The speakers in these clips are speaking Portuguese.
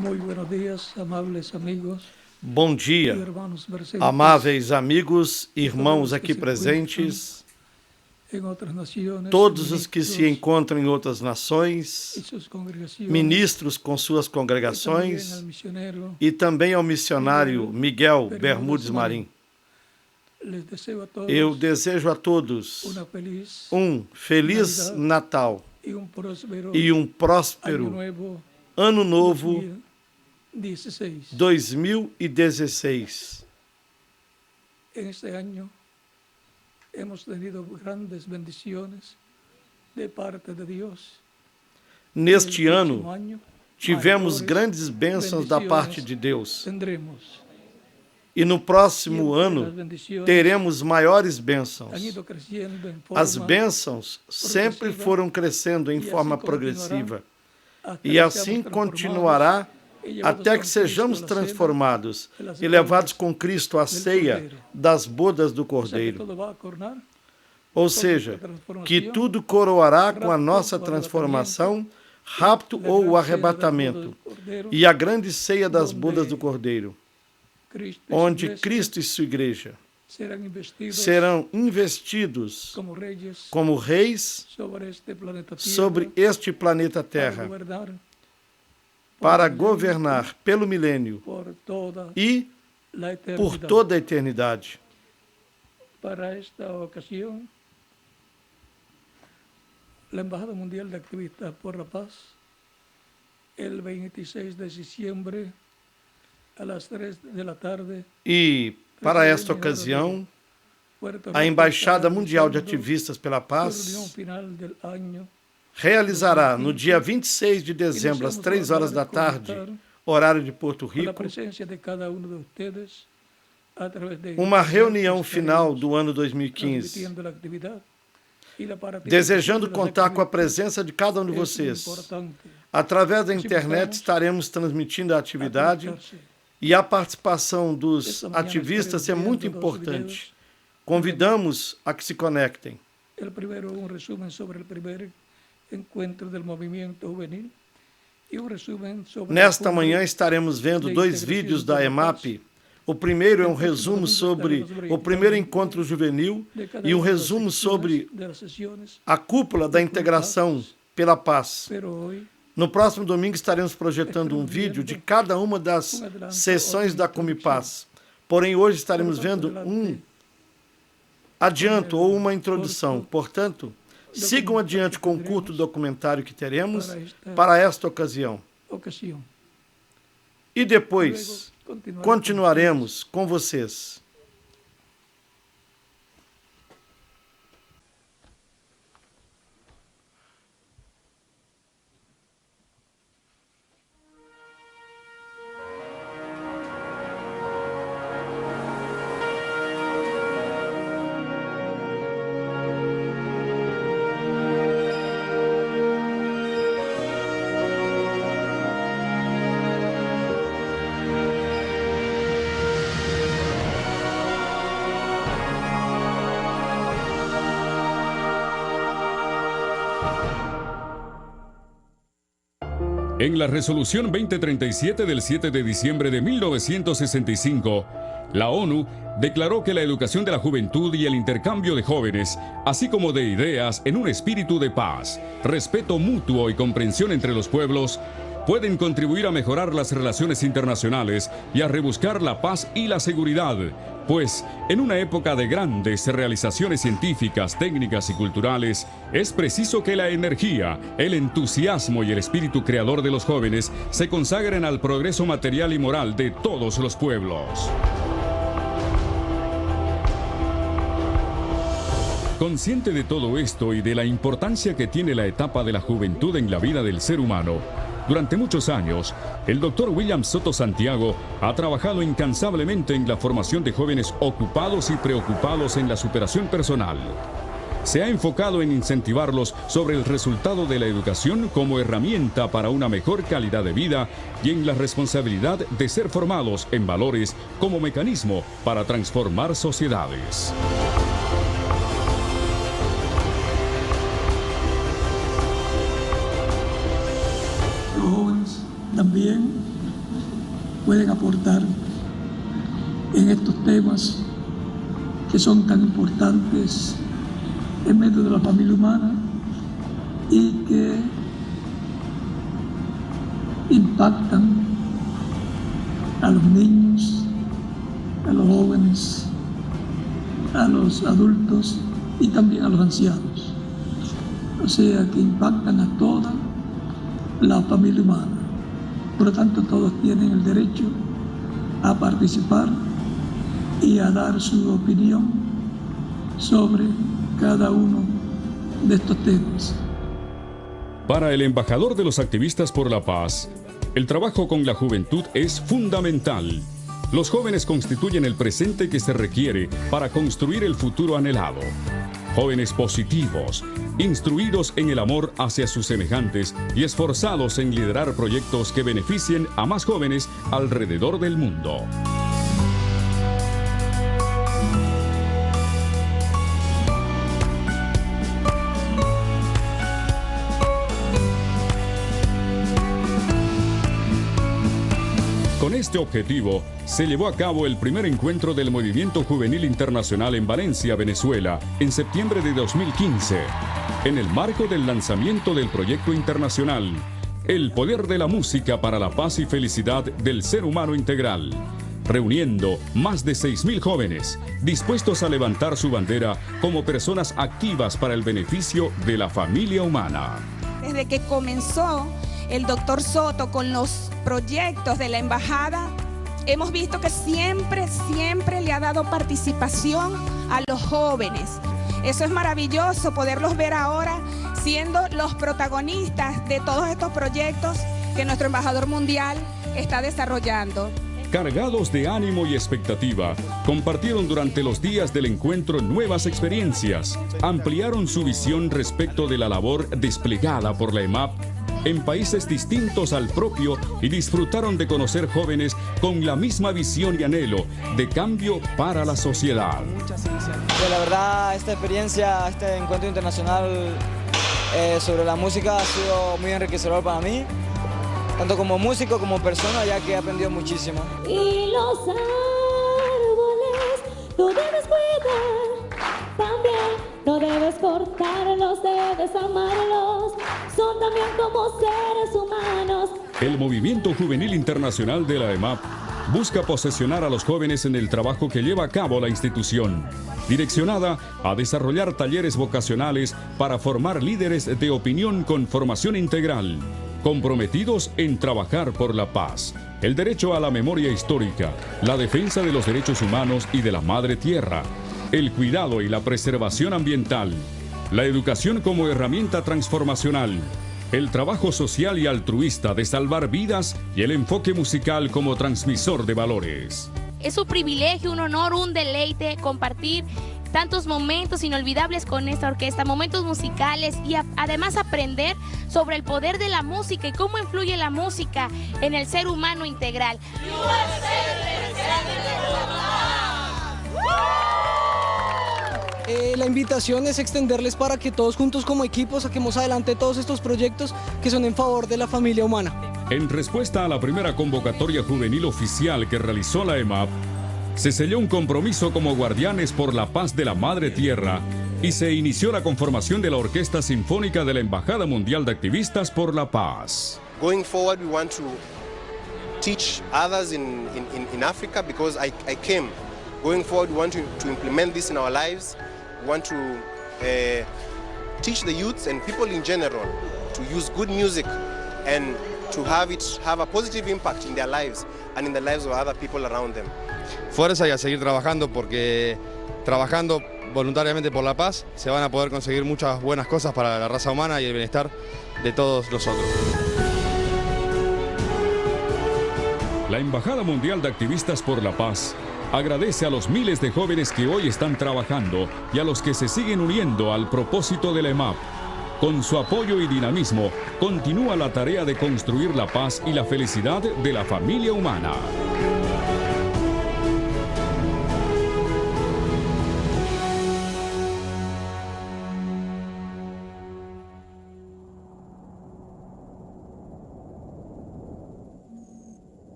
Muy buenos días, amables amigos. Bom dia, amáveis amigos, irmãos aqui presentes, todos os que se encontram em outras nações, ministros com suas congregações e também ao missionário Miguel Bermudes Marim. Eu desejo a todos um feliz Natal e um próspero Ano Novo 2016. Este ano hemos tenido grandes bendiciones de parte de Deus. Neste ano, tivemos grandes bênçãos da parte de Deus. E no próximo ano, teremos maiores bênçãos. As bênçãos sempre foram crescendo em forma progressiva. E assim continuará até que sejamos transformados e levados com Cristo à ceia das bodas do Cordeiro. Ou seja, que tudo coroará com a nossa transformação, rapto ou o arrebatamento, e a grande ceia das bodas do Cordeiro, onde Cristo e sua igreja serão investidos como reis sobre este planeta Terra, para governar pelo milênio e por toda a eternidade. Para esta ocasião, a Embajada Mundial de Activistas por la Paz, el 26 de diciembre, a las 3 de la tarde. E, para esta ocasião, a Embaixada Mundial de Ativistas pela Paz realizará no dia 26 de dezembro, às 3 horas da tarde, horário de Porto Rico, uma reunião final do ano 2015, desejando contar com a presença de cada um de vocês. Através da internet estaremos transmitindo a atividade e a participação dos ativistas é muito importante. Convidamos a que se conectem. Nesta manhã estaremos vendo 2 vídeos da EMAP. O primeiro é um resumo sobre o primeiro encontro juvenil e um resumo sobre a cúpula da integração pela paz. No próximo domingo estaremos projetando um vídeo de cada uma das sessões da Comipaz. Porém, hoje estaremos vendo um adianto ou uma introdução. Portanto, sigam adiante com o curto documentário que teremos para esta ocasião. E depois continuaremos com vocês. En la Resolución 2037 del 7 de diciembre de 1965, la ONU declaró que la educación de la juventud y el intercambio de jóvenes, así como de ideas en un espíritu de paz, respeto mutuo y comprensión entre los pueblos, pueden contribuir a mejorar las relaciones internacionales y a rebuscar la paz y la seguridad, pues en una época de grandes realizaciones científicas, técnicas y culturales, es preciso que la energía, el entusiasmo y el espíritu creador de los jóvenes se consagren al progreso material y moral de todos los pueblos. Consciente de todo esto y de la importancia que tiene la etapa de la juventud en la vida del ser humano, durante muchos años, el Dr. William Soto Santiago ha trabajado incansablemente en la formación de jóvenes ocupados y preocupados en la superación personal. Se ha enfocado en incentivarlos sobre el resultado de la educación como herramienta para una mejor calidad de vida y en la responsabilidad de ser formados en valores como mecanismo para transformar sociedades. Los jóvenes también pueden aportar en estos temas que son tan importantes en medio de la familia humana y que impactan a los niños, a los jóvenes, a los adultos y también a los ancianos. O sea, que impactan a toda la familia humana. Por lo tanto, todos tienen el derecho a participar y a dar su opinión sobre cada uno de estos temas. Para el embajador de los activistas por la paz, el trabajo con la juventud es fundamental. Los jóvenes constituyen el presente que se requiere para construir el futuro anhelado. Jóvenes positivos, instruidos en el amor hacia sus semejantes y esforzados en liderar proyectos que beneficien a más jóvenes alrededor del mundo. Con este objetivo, se llevó a cabo el primer encuentro del Movimiento Juvenil Internacional en Valencia, Venezuela, en septiembre de 2015, en el marco del lanzamiento del proyecto internacional El Poder de la Música para la Paz y Felicidad del Ser Humano Integral, reuniendo más de 6.000 jóvenes dispuestos a levantar su bandera como personas activas para el beneficio de la familia humana. Desde que comenzó el doctor Soto con los proyectos de la embajada, hemos visto que siempre le ha dado participación a los jóvenes. Eso es maravilloso poderlos ver ahora siendo los protagonistas de todos estos proyectos que nuestro embajador mundial está desarrollando. Cargados de ánimo y expectativa, compartieron durante los días del encuentro nuevas experiencias, ampliaron su visión respecto de la labor desplegada por la EMAP en países distintos al propio y disfrutaron de conocer jóvenes con la misma visión y anhelo de cambio para la sociedad. La verdad, esta experiencia, este encuentro internacional sobre la música ha sido muy enriquecedor para mí, tanto como músico como persona, ya que he aprendido muchísimo. Y los árboles tú debes cuidar también. No debes cortarlos, debes amarlos, son también como seres humanos. El Movimiento Juvenil Internacional de la EMAP busca posesionar a los jóvenes en el trabajo que lleva a cabo la institución, direccionada a desarrollar talleres vocacionales para formar líderes de opinión con formación integral, comprometidos en trabajar por la paz, el derecho a la memoria histórica, la defensa de los derechos humanos y de la madre tierra, el cuidado y la preservación ambiental, la educación como herramienta transformacional, el trabajo social y altruista de salvar vidas y el enfoque musical como transmisor de valores. Es un privilegio, un honor, un deleite compartir tantos momentos inolvidables con esta orquesta, momentos musicales y además aprender sobre el poder de la música y cómo influye la música en el ser humano integral. La invitación es extenderles para que todos juntos como equipo saquemos adelante todos estos proyectos que son en favor de la familia humana. En respuesta a la primera convocatoria juvenil oficial que realizó la EMAP, se selló un compromiso como guardianes por la paz de la Madre Tierra y se inició la conformación de la Orquesta Sinfónica de la Embajada Mundial de Activistas por la Paz. Going forward, we want to teach others in Africa because I came. Going forward, we want to implement this in our lives. We want to teach the youths and people in general to use good music and to have it have a positive impact in their lives and in the lives of other people around them. Fuerza y a seguir trabajando, porque trabajando voluntariamente por la paz se van a poder conseguir muchas buenas cosas para la raza humana y el bienestar de todos nosotros. La Embajada Mundial de Activistas por la Paz agradece a los miles de jóvenes que hoy están trabajando y a los que se siguen uniendo al propósito de la EMAP. Con su apoyo y dinamismo, continúa la tarea de construir la paz y la felicidad de la familia humana.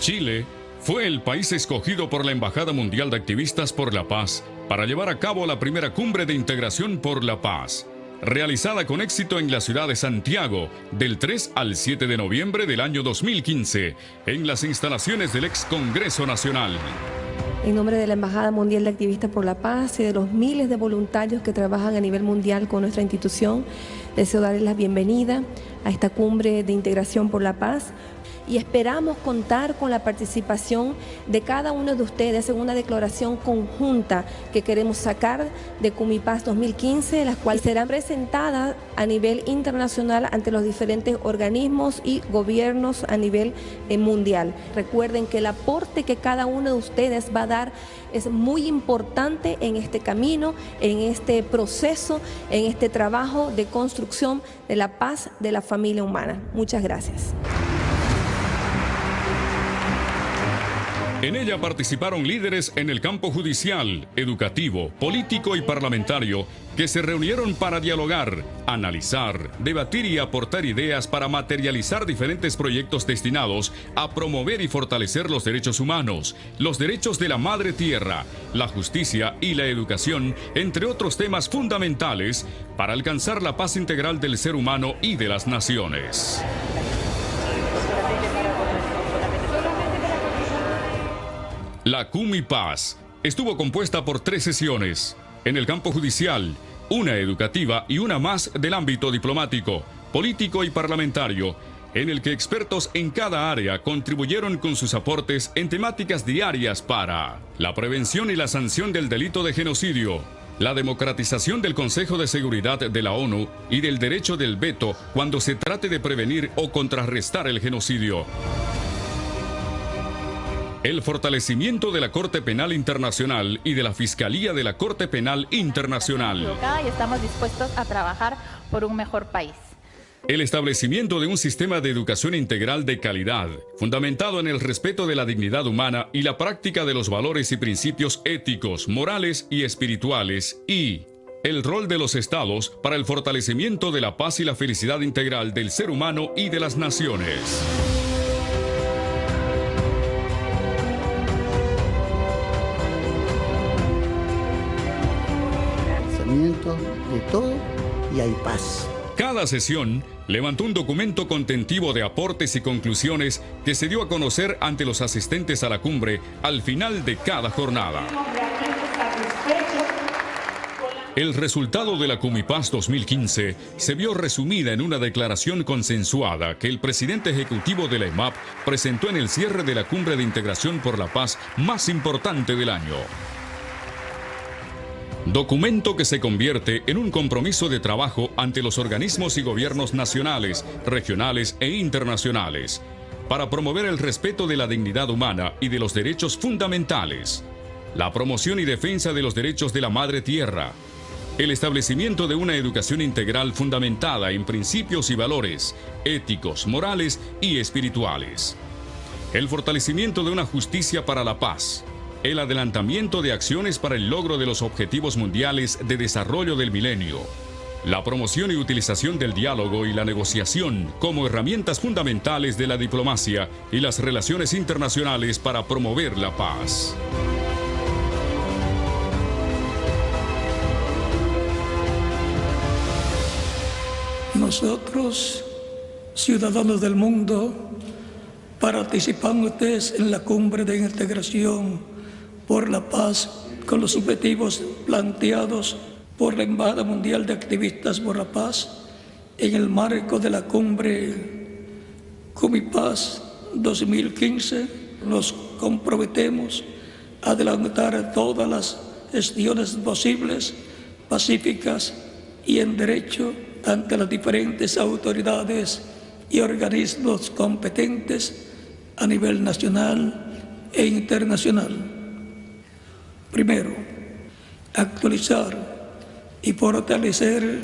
Chile fue el país escogido por la Embajada Mundial de Activistas por la Paz para llevar a cabo la primera cumbre de integración por la paz, realizada con éxito en la ciudad de Santiago del 3 al 7 de noviembre del año 2015, en las instalaciones del ex Congreso Nacional. En nombre de la Embajada Mundial de Activistas por la Paz y de los miles de voluntarios que trabajan a nivel mundial con nuestra institución, deseo darles la bienvenida a esta cumbre de integración por la paz. Y esperamos contar con la participación de cada uno de ustedes en una declaración conjunta que queremos sacar de Cumipaz 2015, las cuales serán presentadas a nivel internacional ante los diferentes organismos y gobiernos a nivel mundial. Recuerden que el aporte que cada uno de ustedes va a dar es muy importante en este camino, en este proceso, en este trabajo de construcción de la paz de la familia humana. Muchas gracias. En ella participaron líderes en el campo judicial, educativo, político y parlamentario que se reunieron para dialogar, analizar, debatir y aportar ideas para materializar diferentes proyectos destinados a promover y fortalecer los derechos humanos, los derechos de la madre tierra, la justicia y la educación, entre otros temas fundamentales para alcanzar la paz integral del ser humano y de las naciones. La Cumipaz estuvo compuesta por 3 sesiones, en el campo judicial, una educativa y una más del ámbito diplomático, político y parlamentario, en el que expertos en cada área contribuyeron con sus aportes en temáticas diarias para la prevención y la sanción del delito de genocidio, la democratización del Consejo de Seguridad de la ONU y del derecho del veto cuando se trate de prevenir o contrarrestar el genocidio, el fortalecimiento de la Corte Penal Internacional y de la Fiscalía de la Corte Penal Internacional. Y estamos dispuestos a trabajar por un mejor país. El establecimiento de un sistema de educación integral de calidad, fundamentado en el respeto de la dignidad humana y la práctica de los valores y principios éticos, morales y espirituales, y el rol de los estados para el fortalecimiento de la paz y la felicidad integral del ser humano y de las naciones. De todo y hay paz. Cada sesión levantó un documento contentivo de aportes y conclusiones que se dio a conocer ante los asistentes a la cumbre al final de cada jornada. El resultado de la Cumipaz 2015 se vio resumida en una declaración consensuada que el presidente ejecutivo de la EMAP presentó en el cierre de la Cumbre de Integración por la Paz más importante del año. Documento que se convierte en un compromiso de trabajo ante los organismos y gobiernos nacionales, regionales e internacionales, para promover el respeto de la dignidad humana y de los derechos fundamentales, la promoción y defensa de los derechos de la madre tierra, el establecimiento de una educación integral fundamentada en principios y valores éticos, morales y espirituales, el fortalecimiento de una justicia para la paz, el adelantamiento de acciones para el logro de los objetivos mundiales de desarrollo del milenio, la promoción y utilización del diálogo y la negociación como herramientas fundamentales de la diplomacia y las relaciones internacionales para promover la paz. Nosotros, ciudadanos del mundo, participamos en la cumbre de integración por la paz con los objetivos planteados por la Embajada Mundial de Activistas por la Paz en el marco de la cumbre Cumipaz 2015. Nos comprometemos a adelantar todas las gestiones posibles, pacíficas y en derecho ante las diferentes autoridades y organismos competentes a nivel nacional e internacional. Primero, actualizar y fortalecer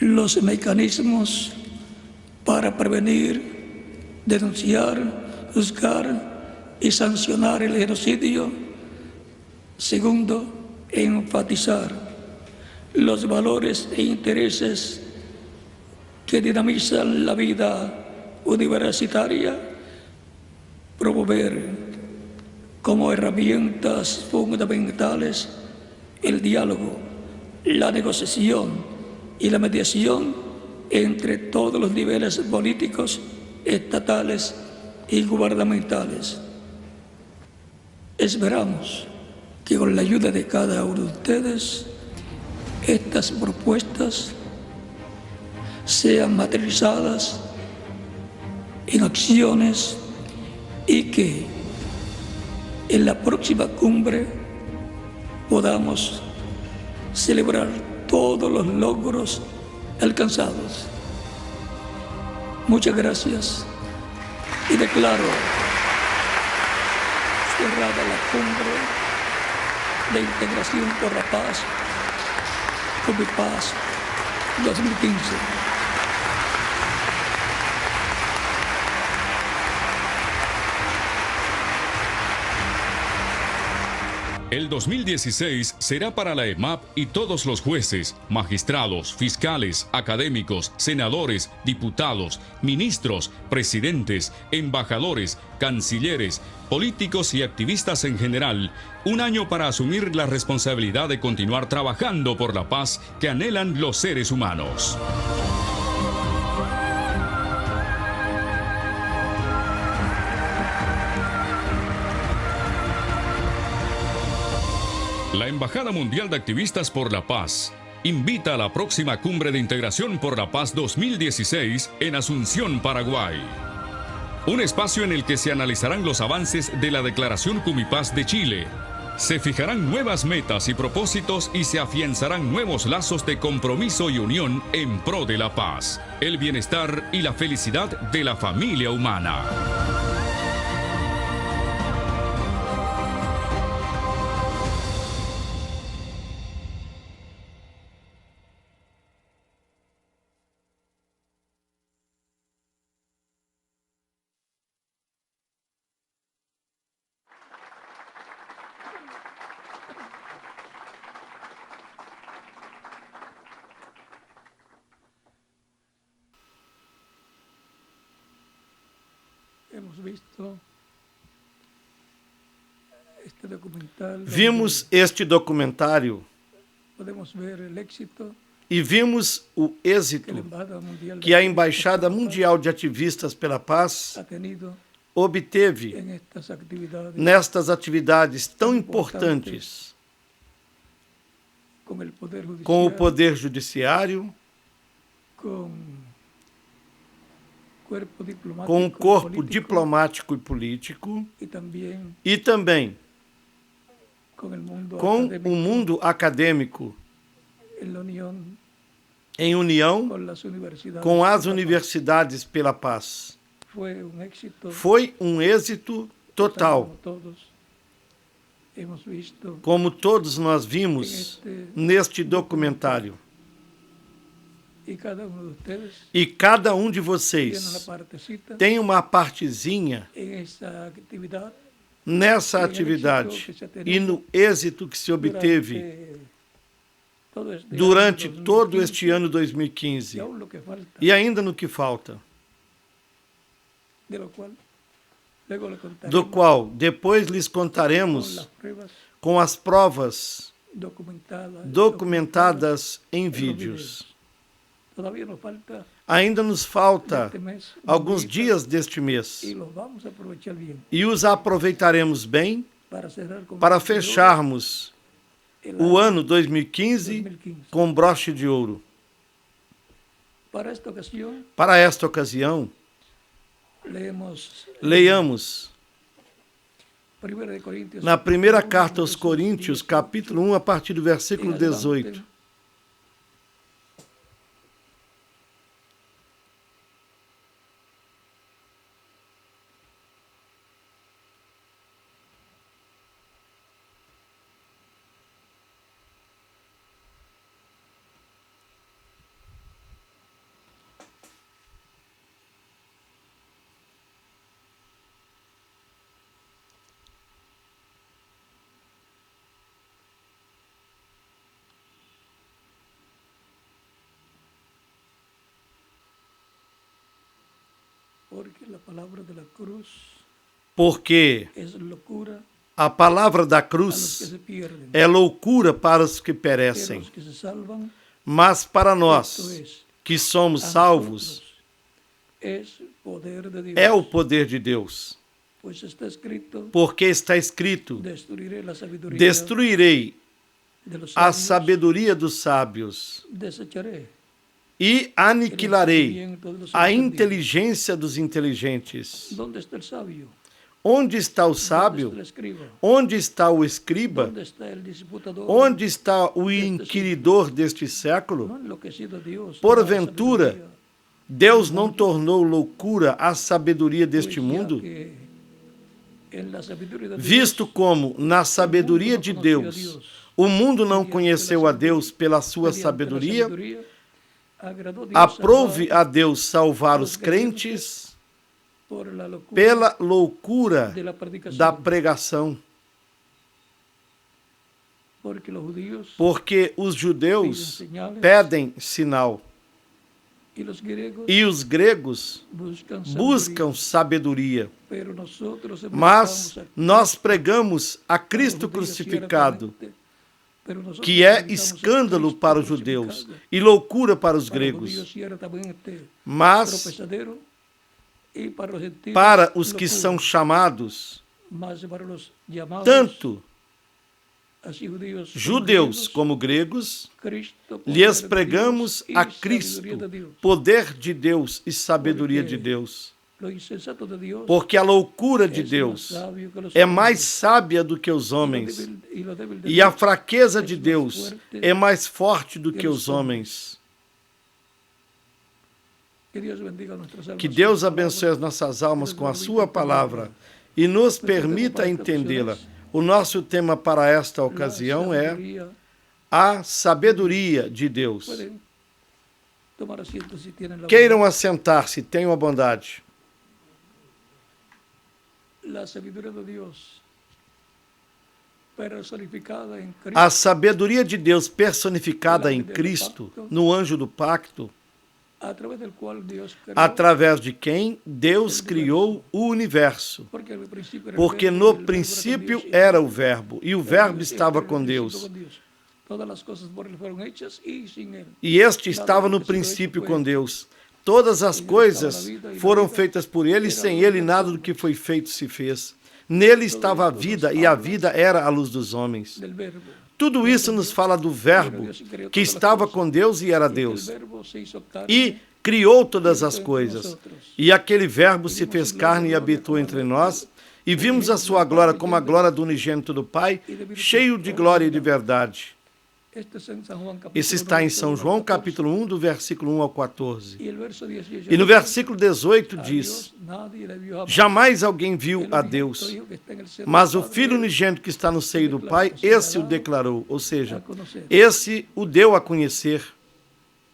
los mecanismos para prevenir, denunciar, juzgar y sancionar el genocidio. Segundo, enfatizar los valores e intereses que dinamizan la vida universitaria, promover como herramientas fundamentales el diálogo, la negociación y la mediación entre todos los niveles políticos, estatales y gubernamentales. Esperamos que con la ayuda de cada uno de ustedes, estas propuestas sean materializadas en acciones y que en la próxima cumbre podamos celebrar todos los logros alcanzados. Muchas gracias y declaro cerrada la cumbre de integración por la paz, Cumipaz 2015. El 2016 será para la EMAP y todos los jueces, magistrados, fiscales, académicos, senadores, diputados, ministros, presidentes, embajadores, cancilleres, políticos y activistas en general, un año para asumir la responsabilidad de continuar trabajando por la paz que anhelan los seres humanos. La Embajada Mundial de Activistas por la Paz invita a la próxima Cumbre de Integración por la Paz 2016 en Asunción, Paraguay. Un espacio en el que se analizarán los avances de la Declaración Cumipaz de Chile. Se fijarán nuevas metas y propósitos y se afianzarán nuevos lazos de compromiso y unión en pro de la paz, el bienestar y la felicidad de la familia humana. Hemos visto este documental. Vimos este documentário Podemos ver el éxito e vimos o êxito que a Embaixada Mundial de Ativistas pela Paz obteve nestas atividades tão importantes com o Poder Judiciário, com o corpo diplomático e político e também com o mundo acadêmico em união com as universidades pela paz. Foi um êxito total, como todos nós vimos neste documentário. E cada um de vocês tem uma partezinha nessa atividade e no êxito que se obteve durante todo este ano 2015 e ainda no que falta, do qual depois lhes contaremos com as provas documentadas em vídeos. Ainda nos falta alguns dias deste mês e os aproveitaremos bem para fecharmos o ano 2015 com broche de ouro. Para esta ocasião, leiamos na primeira carta aos Coríntios, capítulo 1, a partir do versículo 18. Porque es locura a palavra da a los que cruz se pierden, é loucura para os que pero perecem, los que se salvan, mas para esto nós, es, que somos a salvos, nosotros, es poder de Dios. é o poder de Deus. Pues está escrito, Porque está escrito: destruiré la sabiduría destruirei de los a sabios, sabedoria dos sábios desecharé e el aniquilarei entendimiento de los a entendidos. inteligência dos inteligentes. ¿Dónde está el sabio? Onde está o ¿Dónde sábio? está el escriba? Onde está o escriba? ¿Dónde está el disputador? Onde está o inquiridor deste século? No ha enloquecido a Dios Porventura, la sabiduría, Deus não tornou loucura a sabedoria deste pues ya mundo? que en la sabiduría de Dios, Visto como, na sabedoria de Deus, o mundo não conheceu a Deus pela sua mediante la sabedoria, sabiduría, agradó Dios aprove salvar a Deus salvar os crentes por la locura pela loucura de la predicación, da pregação, porque los judíos porque os judeus pedem sinal y los griegos e os gregos buscan buscam sabedoria. pero nosotros Mas empezamos a- nós pregamos a Cristo los judíos crucificado, ciertamente, pero nosotros que é predicamos a escândalo Cristo para os crucificado, judeus e loucura para os para los judíos gregos. ciertamente Mas tropezadero, y para los gentiles para os que locura. são chamados, Mas para los llamados, tanto así judíos como judeus griegos, como gregos, Cristo, lhes poder de pregamos Dios y a sabiduría Cristo, de Dios. poder de Deus e sabedoria de Porque Deus. Lo insensato de Dios Porque a loucura de es más Deus sabio que los é hombres, mais sábia do que os y lo homens, débil- y lo débil de e a Dios fraqueza es de más Deus fuerte é mais forte do que que os os homens. Que Dios bendiga nuestras almas Que con Deus su abençoe palabra. as nossas almas Que com a nos sua permita palavra e nos permita entendê-la. O nosso tema para esta ocasião é sabiduría. a sabedoria de Deus. Pueden tomar asiento si tienen la Queiram bondad. assentar-se, tenham a bondade. La sabiduría de Dios personificada en Cristo, A sabedoria de Deus personificada em Cristo, no anjo do pacto, a través del cual Dios creó, através de quem Deus criou o universo. porque al principio era el Porque verbo, y no el verbo era con princípio Dios, y era o Verbo, e o Verbo el estava verbo com era Deus. con Dios. Todas las cosas por él fueron hechas y sin él. E este estava no princípio com Deus. Todas as coisas foram feitas por ele, e sem ele nada do que foi feito se fez. Nele estava a vida, e a vida era a luz dos homens. Del verbo. Tudo isso nos fala do Verbo, que estava com Deus e era El Deus. verbo se hizo carne E criou todas as coisas. E aquele Verbo se fez carne e habitou entre nós, e vimos a sua glória como a glória do unigênito do Pai, cheio de glória e de verdade. Este es en San Juan, capítulo Esse está em 9, São João, capítulo 1, do versículo 1 ao 14. Y el verso 18 E no versículo 18 a diz: Dios nadie le vio jamás. jamais alguém viu El a unigénito Deus, Hijo que está en el seno mas del o Padre, Filho unigênito que está no seio do Pai, esse o declarou, ou seja, a conocer. esse o deu a conhecer.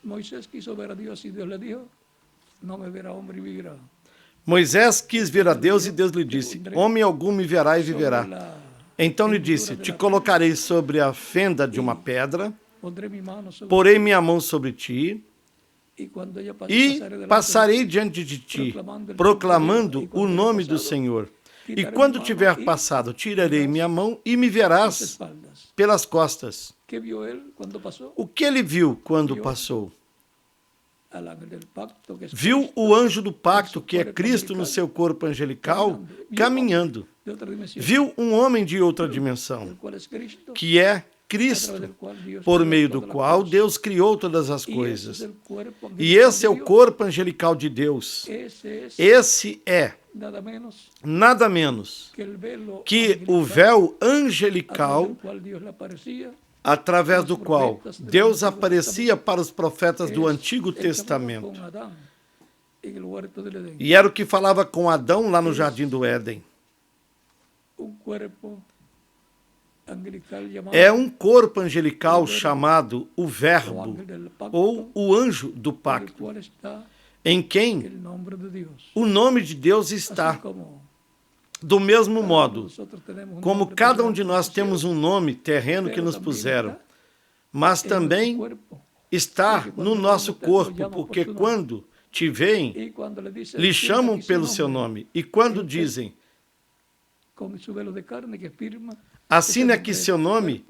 Moisés quiso ver a Dios y Dios le dijo, no me verá hombre y vivirá. Moisés quis ver a Deus e Deus lhe disse: homem algum me verá e viverá. Sobre la- Então lhe disse: te colocarei sobre a fenda de uma pedra, Pondré mi mano sobre porei minha mão sobre ti y cuando ella e pasare delante passarei de diante de ti, proclamando o nome do Senhor. E quando tiver passado, tirarei minha mão e me las verás espaldas. pelas costas. ¿Qué vio él cuando pasó? O que ele viu quando passou? Al ángel del pacto, que es Viu Cristo, o anjo do pacto, que é Cristo no seu corpo angelical, caminhando. de otra dimensión, Viu um homem de outra dimensão, el cual es Cristo, que é a través Cristo, del cual Dios por creó meio do todas las qual cosas. Deus criou todas as Y ese es coisas. el cuerpo E angelical esse é de o Dios. corpo angelical de Deus. Ese es Esse é nada menos nada menos que el velo que o angelical, véu a través angelical del cual Dios le aparecía, através do qual Deus aparecia para os profetas do Antigo el que hablaba Testamento. con Adán en el huerto del Edén. E era o que falava com Adão lá no Jardim do Éden. Cuerpo angelical llamado É um corpo angelical chamado o o Verbo, ángel del pacto, ou o anjo do en el pacto, cual está em quem el nombre de Dios. o nome de Deus Así está. como Do mesmo modo, nosotros tenemos un como nombre cada terreno de nós que temos um nome terreno que pero nos también puseram, está mas en também nuestro cuerpo. está no nosso corpo, porque quando te veem, Y cuando le dicen, lhe "Sienta chamam aquí su pelo seu nombre", nome. E quando dizem, Assine aqui seu nome.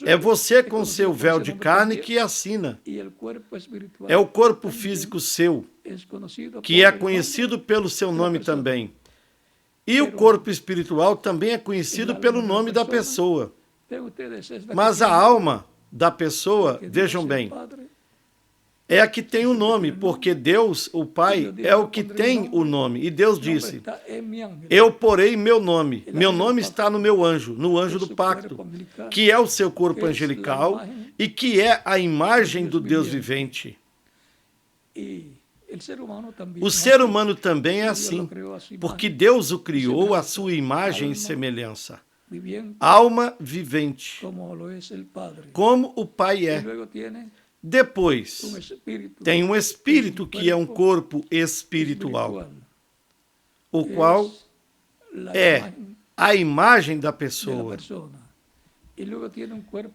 É você com seu véu de carne que assina. É o corpo físico seu, que é conhecido pelo seu nome também. E o corpo espiritual também é conhecido pelo nome da pessoa. Mas a alma da pessoa, vejam bem, é a que tem o nome, porque Deus, o Pai, é o que tem o nome. E Deus disse, eu porei meu nome. Meu nome está no meu anjo, no anjo do pacto, que é o seu corpo angelical e que é a imagem do Deus vivente. O ser humano também é assim, porque Deus o criou à sua imagem e semelhança. Alma vivente, como o Pai é. Depois, tem um espírito que é um corpo espiritual, o qual é a imagem da pessoa.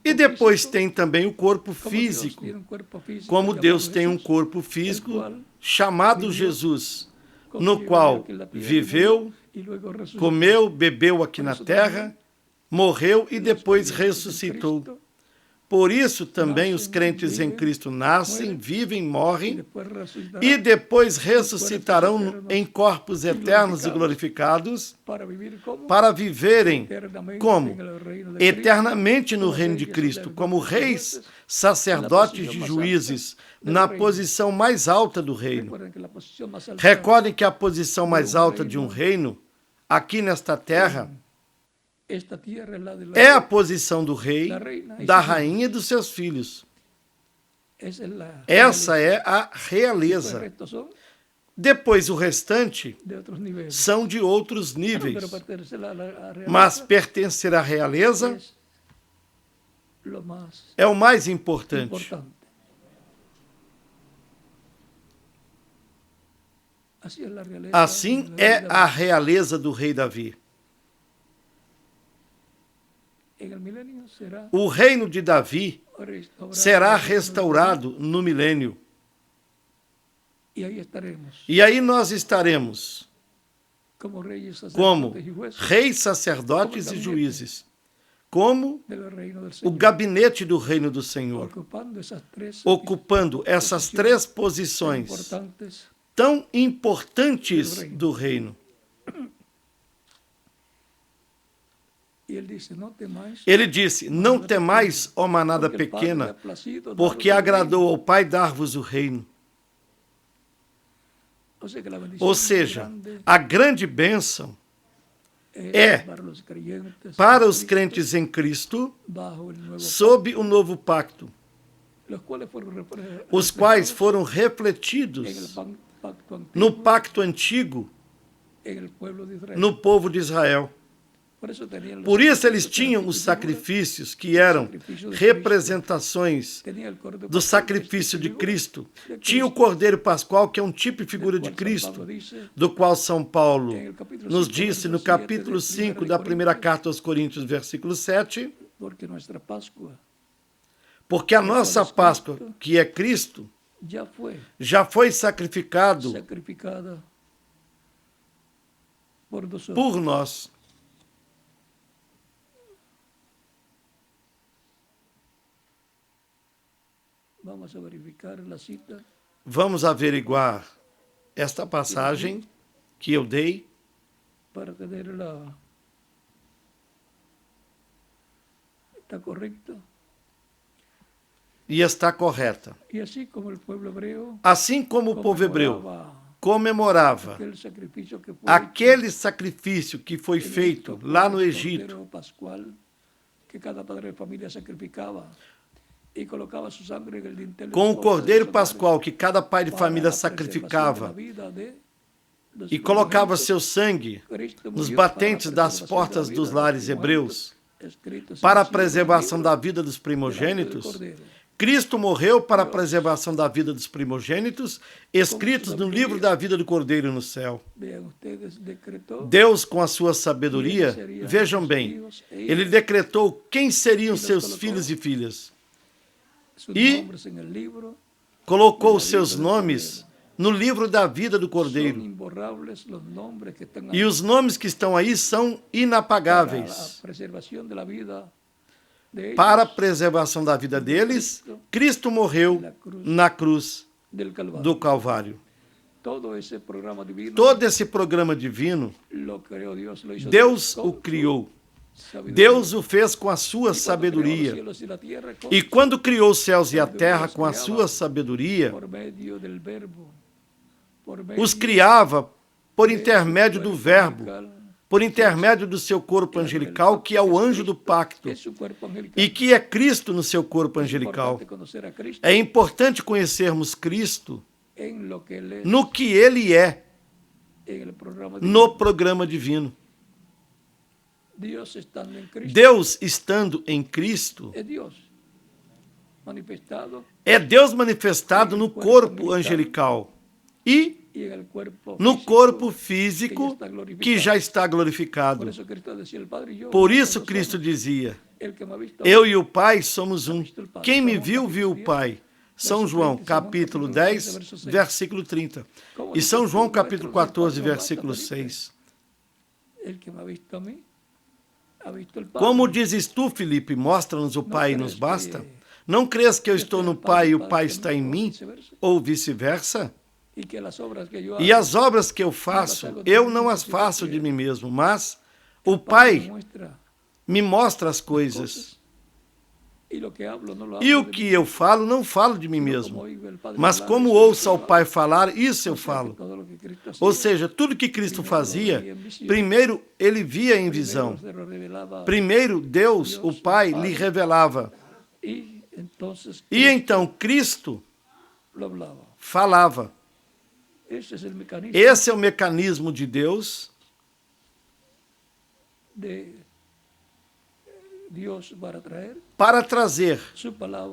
E depois tem também o corpo físico, como Deus tem um corpo físico chamado Jesus, no qual viveu, comeu, bebeu aqui na terra, morreu e depois ressuscitou. Por isso também os crentes em Cristo nascem, vivem, morrem e depois ressuscitarão em corpos eternos e glorificados para viverem como? Eternamente no reino de Cristo, como reis, sacerdotes e juízes, na posição mais alta do reino. Recordem que a posição mais alta de um reino, aqui nesta terra, é a posição do rei, da rainha e dos seus filhos. Essa é a realeza. Depois, o restante são de outros níveis. Mas pertencer à realeza é o mais importante. Assim é a realeza do rei Davi. O reino de Davi será restaurado no milênio. E aí nós estaremos como reis, sacerdotes e juízes, como o gabinete do reino do Senhor, ocupando essas três posições tão importantes do reino. Ele disse, não temais, ó manada pequena, porque agradou ao Pai dar-vos o reino. Ou seja, a grande bênção é para os crentes em Cristo, sob o novo pacto, os quais foram refletidos no pacto antigo, no povo de Israel. Por isso eles tinham os sacrifícios que eram representações do sacrifício de Cristo. Tinha o Cordeiro Pascual, que é um tipo e figura de Cristo, do qual São Paulo nos disse no capítulo 5 da primeira carta aos Coríntios, versículo 7, porque a nossa Páscoa, que é Cristo, já foi sacrificado por nós. Vamos averiguar esta passagem que eu dei e está correta. Assim como o povo hebreu comemorava aquele sacrifício que foi feito lá no Egito, com o Cordeiro Pascual que cada pai de família sacrificava e colocava seu sangue nos batentes das portas dos lares hebreus para a preservação da vida dos primogênitos, Cristo morreu para a preservação da vida dos primogênitos, escritos no livro da vida do Cordeiro no céu. Deus, com a sua sabedoria, vejam bem, ele decretou quem seriam seus filhos e filhas. E colocou os seus nomes no livro da vida do Cordeiro. E os nomes que estão aí são inapagáveis. Para a preservação da vida deles, Cristo morreu na cruz do Calvário. Todo esse programa divino, Deus o criou. Deus o fez com a sua sabedoria. E quando criou os céus e a terra com a sua sabedoria, os criava por intermédio do Verbo, por intermédio do seu corpo angelical, que é o anjo do pacto, e que é Cristo no seu corpo angelical. É importante conhecermos Cristo no que Ele é, no programa divino. Deus estando em Cristo é Deus manifestado no corpo angelical e no corpo físico que já está glorificado. Por isso Cristo dizia: eu e o Pai somos um. Quem me viu, viu o Pai. São João, capítulo 10, versículo 30. E São João, capítulo 14, versículo 6. Como dizes tu, Filipe, mostra-nos o Pai e nos basta? Não crês que eu estou no Pai e o Pai está em mim? Ou vice-versa? E as obras que eu faço, eu não as faço de mim mesmo, mas o Pai me mostra as coisas. E o que eu falo, não falo de mim mesmo, mas como ouço ao Pai falar, isso eu falo. Ou seja, tudo que Cristo fazia, primeiro ele via em visão. Primeiro Deus, o Pai, lhe revelava. E então Cristo falava. Esse é o mecanismo de Deus para trazer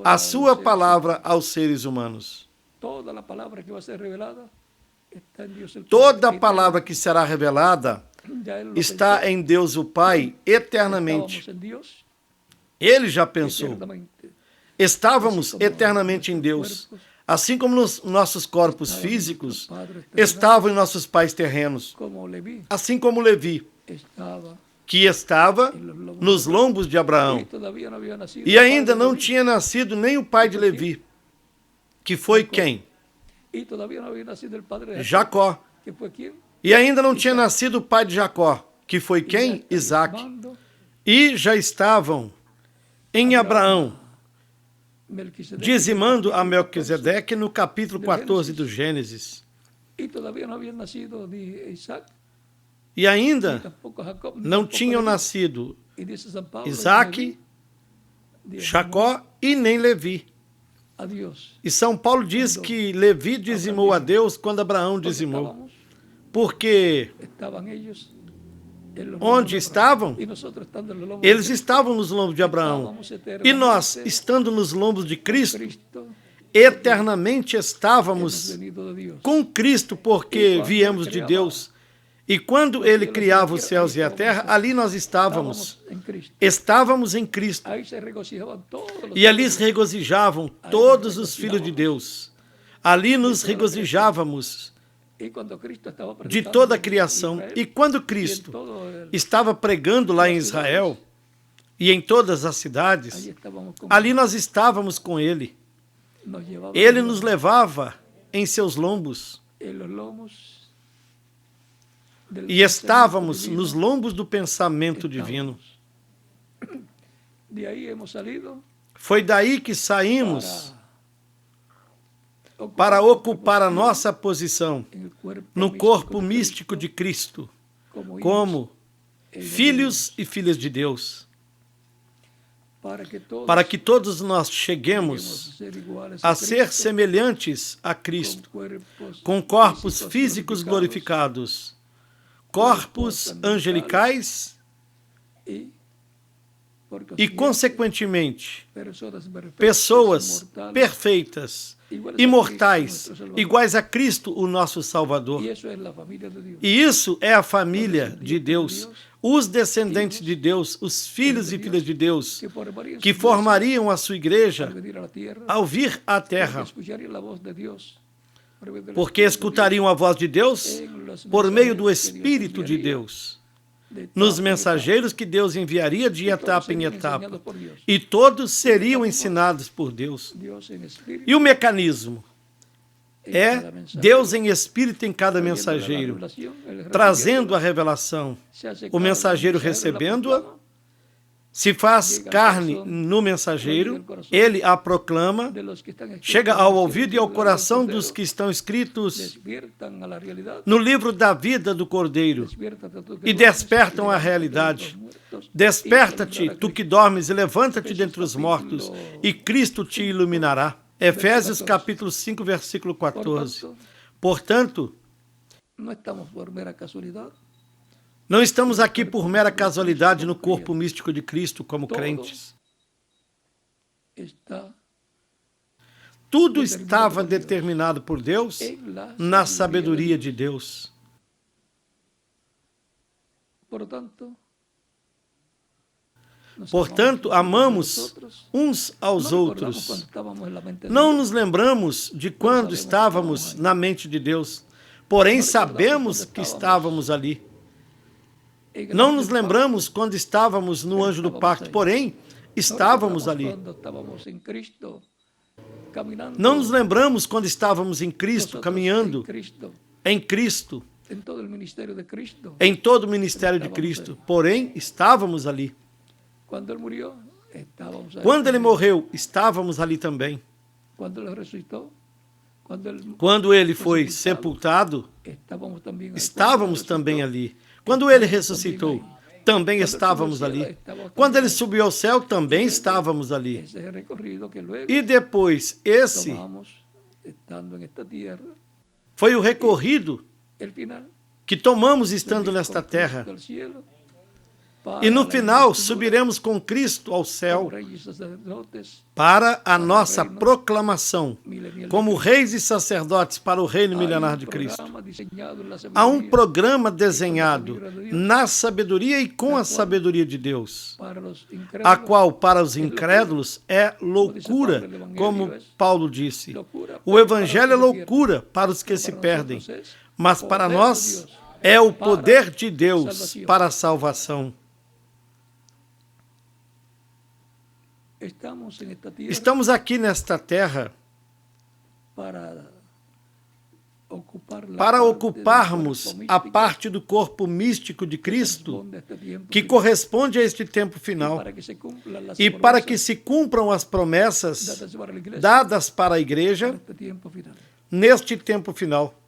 a sua palavra aos seres humanos. Toda a palavra que será revelada está em Deus o Pai eternamente. Ele já pensou. Estávamos eternamente em Deus. Assim como nos nossos corpos físicos estavam em nossos pais terrenos. Assim como Levi, que estava nos lombos de Abraão. E ainda não tinha nascido nem o pai de Levi, que foi quem? Jacó. E ainda não tinha nascido o pai de Jacó, que foi quem? Isaac. E já estavam em Abraão, dizimando a Melquisedeque no capítulo 14 do Gênesis. E ainda não tinham nascido Isaac, Jacó e nem Levi. E São Paulo diz que Levi dizimou a Deus quando Abraão dizimou. Porque onde estavam? Eles estavam nos lombos de Abraão. E nós, estando nos lombos de Cristo, eternamente estávamos com Cristo, porque viemos de Deus. E quando ele criava os céus e a terra, ali nós estávamos. Estávamos em Cristo. E ali se regozijavam todos os filhos de Deus. Ali nos regozijávamos de toda a criação. E quando Cristo estava pregando lá em Israel e em todas as cidades, ali nós estávamos com ele. Ele nos levava em seus lombos. E estávamos nos lombos do pensamento divino. Foi daí que saímos para ocupar a nossa posição no corpo místico de Cristo, como filhos e filhas de Deus, para que todos nós cheguemos a ser semelhantes a Cristo, com corpos físicos glorificados, corpos angelicais e, consequentemente, pessoas perfeitas, imortais, iguais a Cristo, o nosso Salvador. E isso é a família de Deus, os descendentes de Deus, os filhos e filhas de Deus, que formariam a sua igreja ao vir à terra, porque escutariam a voz de Deus por meio do Espírito de Deus, nos mensageiros que Deus enviaria de etapa em etapa, e todos seriam ensinados por Deus. E o mecanismo é Deus em Espírito em cada mensageiro, trazendo a revelação, o mensageiro recebendo-a, se faz carne no mensageiro, ele a proclama, chega ao ouvido e ao coração dos que estão escritos no livro da vida do Cordeiro e despertam a realidade. Desperta-te, tu que dormes, e levanta-te dentre os mortos, e Cristo te iluminará. Efésios capítulo 5, versículo 14. Portanto, não estamos aqui por mera casualidade no corpo místico de Cristo como crentes. Tudo estava determinado por Deus na sabedoria de Deus. Portanto, amamos uns aos outros. Não nos lembramos de quando estávamos na mente de Deus, porém sabemos que estávamos ali. Não nos lembramos quando estávamos no anjo do pacto, porém estávamos ali. Não nos lembramos quando estávamos em Cristo, caminhando em Cristo, em todo o ministério de Cristo, porém estávamos ali. Quando ele morreu, estávamos ali também. Quando ele foi sepultado, estávamos também ali. Quando ele ressuscitou, também estávamos ali. Quando ele subiu ao céu, também estávamos ali. E depois, esse foi o recorrido que tomamos estando nesta terra. E no final, subiremos com Cristo ao céu para a nossa proclamação como reis e sacerdotes para o reino milenar de Cristo. Há um programa desenhado na sabedoria e com a sabedoria de Deus, a qual para os incrédulos é loucura, como Paulo disse. O evangelho é loucura para os que se perdem, mas para nós é o poder de Deus para a salvação. Estamos aqui nesta terra para ocuparmos a parte do corpo místico de Cristo que corresponde a este tempo final e para que se cumpram as promessas dadas para a igreja neste tempo final.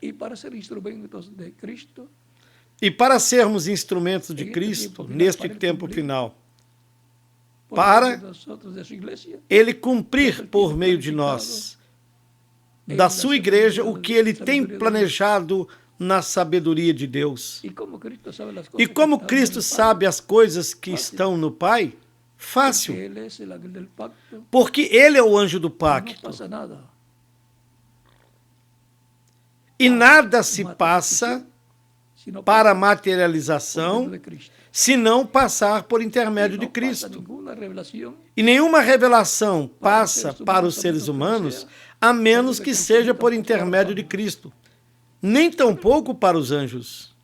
E para sermos instrumentos de Cristo neste tempo final, para ele cumprir por meio de nós, da sua igreja, o que ele tem planejado na sabedoria de Deus. E como Cristo sabe as coisas que estão no Pai, fácil, porque ele é o anjo do pacto. E nada se passa para a materialização se não passar por intermédio de Cristo. E nenhuma revelação passa para os seres humanos a menos que seja por intermédio de Cristo, nem tampouco para os anjos.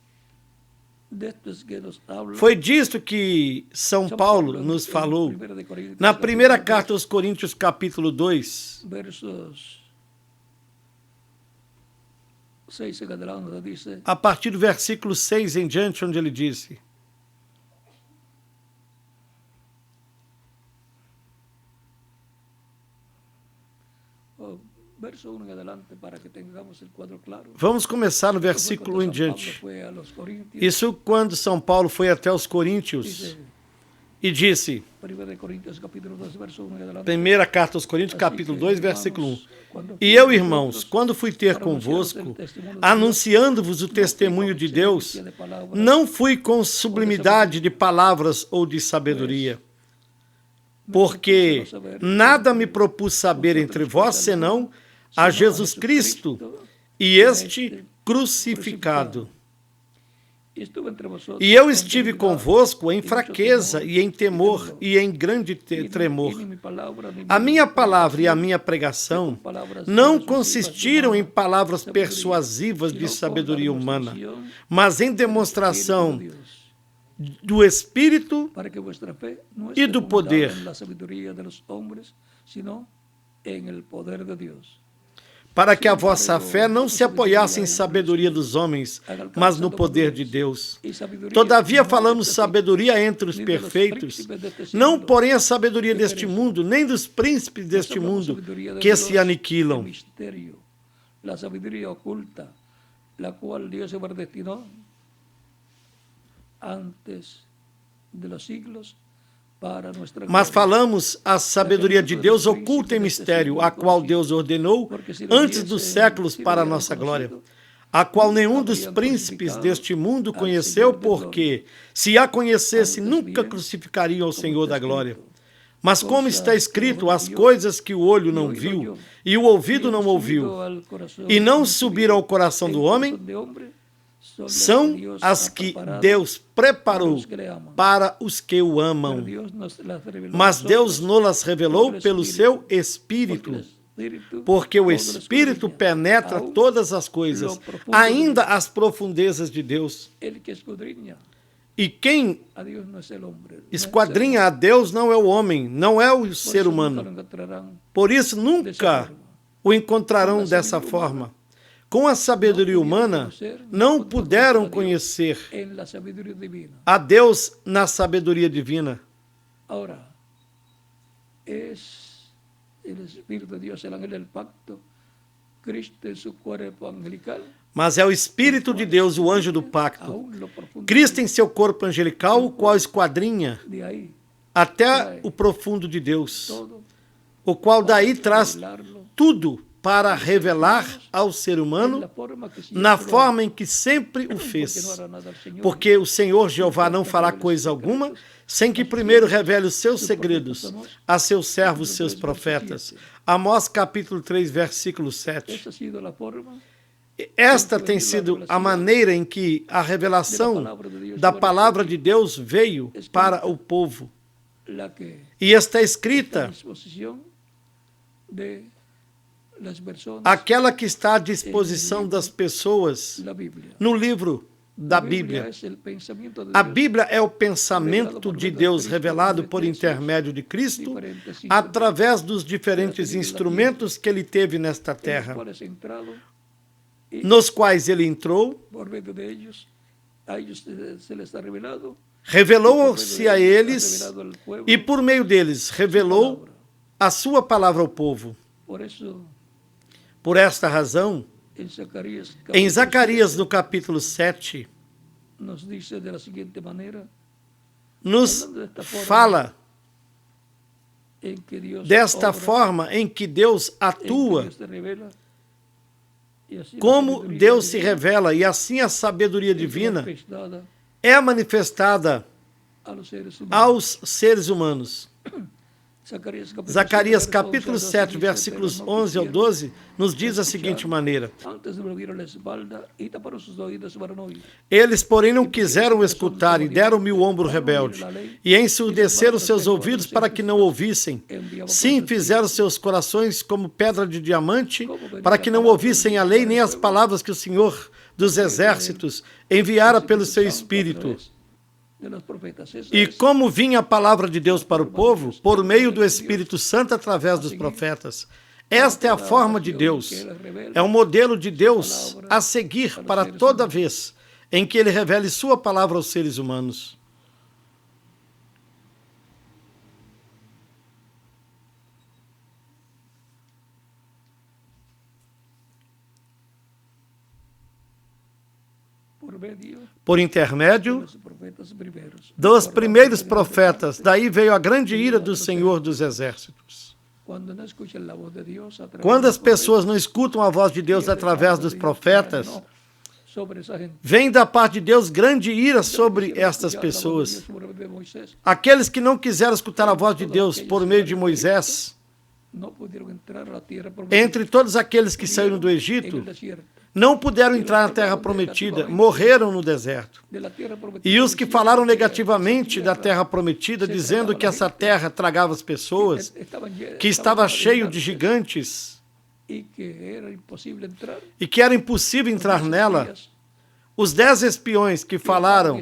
Foi disto que São Paulo nos falou na primeira carta aos Coríntios, capítulo 2, a partir do versículo 6 em diante, onde ele disse: Vamos começar no versículo 1 em diante. Isso quando São Paulo foi até os Coríntios e disse, primeira carta aos Coríntios, capítulo 2, versículo 1. E eu, irmãos, quando fui ter convosco, anunciando-vos o testemunho de Deus, não fui com sublimidade de palavras ou de sabedoria, porque nada me propus saber entre vós, senão a Jesus Cristo e este crucificado. E eu estive convosco em fraqueza e em temor e em grande tremor. A minha palavra e a minha pregação não consistiram em palavras persuasivas de sabedoria humana, mas em demonstração do Espírito e do poder, para que a vossa fé não se apoiasse em sabedoria dos homens, mas no poder de Deus. Todavia falamos sabedoria entre os perfeitos, não porém a sabedoria deste mundo, nem dos príncipes deste mundo, que se aniquilam. A sabedoria oculta, a qual Deus predestinou antes de los siglos. Mas falamos a sabedoria de Deus oculta em mistério, a qual Deus ordenou antes dos séculos para a nossa glória, a qual nenhum dos príncipes deste mundo conheceu, porque, se a conhecesse, nunca crucificariam o Senhor da glória. Mas como está escrito, as coisas que o olho não viu e o ouvido não ouviu, e não subiram ao coração do homem, são as que Deus preparou para os que o amam. Mas Deus nos revelou pelo seu Espírito, porque o Espírito penetra todas as coisas, ainda as profundezas de Deus. E quem esquadrinha a Deus não é o homem, não é o ser humano. Por isso nunca o encontrarão dessa forma. Com a sabedoria humana, não puderam conhecer a Deus na sabedoria divina. Agora, é o Espírito de Deus, el ángel del pacto, Cristo em seu corpo angelical. Mas é o Espírito de Deus, o anjo do pacto, Cristo em seu corpo angelical, o qual esquadrinha até o profundo de Deus, o qual daí traz tudo para revelar ao ser humano na forma em que sempre o fez. Porque o Senhor Jeová não fará coisa alguma sem que primeiro revele os seus segredos a seus servos, seus profetas. Amós capítulo 3, versículo 7. Esta tem sido a maneira em que a revelação da palavra de Deus veio para o povo. E está escrita aquela que está à disposição das pessoas no livro da Bíblia. A Bíblia é o pensamento de Deus revelado por intermédio de Cristo através dos diferentes instrumentos que ele teve nesta terra, nos quais ele entrou, revelou-se a eles e por meio deles revelou a sua palavra ao povo. Por esta razão, em Zacarias, no capítulo 7, nos fala desta forma em que Deus atua, como Deus se revela, e assim a sabedoria divina é manifestada aos seres humanos. Zacarias capítulo 7, versículos 11 ao 12, nos diz da seguinte maneira: eles, porém, não quiseram escutar e deram-me o ombro rebelde, e ensurdeceram seus ouvidos para que não ouvissem. Sim, fizeram seus corações como pedra de diamante, para que não ouvissem a lei nem as palavras que o Senhor dos Exércitos enviara pelo seu Espírito. E como vinha a palavra de Deus para o povo, por meio do Espírito Santo através dos profetas. Esta é a forma de Deus, é um modelo de Deus a seguir para toda vez em que ele revele sua palavra aos seres humanos. Por intermédio dos primeiros profetas, daí veio a grande ira do Senhor dos Exércitos. Quando as pessoas não escutam a voz de Deus através dos profetas, vem da parte de Deus grande ira sobre estas pessoas. Aqueles que não quiseram escutar a voz de Deus por meio de Moisés, entre todos aqueles que saíram do Egito, não puderam entrar na terra prometida, morreram no deserto. E os que falaram negativamente da terra prometida, dizendo que essa terra tragava as pessoas, que estava cheio de gigantes e que era impossível entrar nela, os 10 espiões que falaram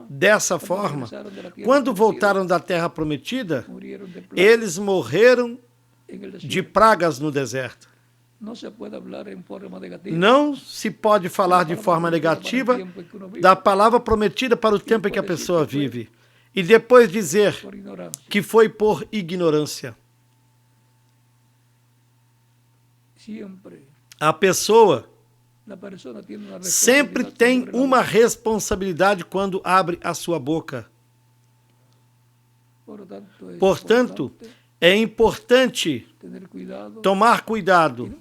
dessa forma, quando voltaram da terra prometida, eles morreram de pragas no deserto. Não se pode falar de forma negativa da palavra prometida para o tempo em que a pessoa vive. E depois dizer que foi por ignorância. A pessoa sempre tem uma responsabilidade quando abre a sua boca. Portanto, é importante tomar cuidado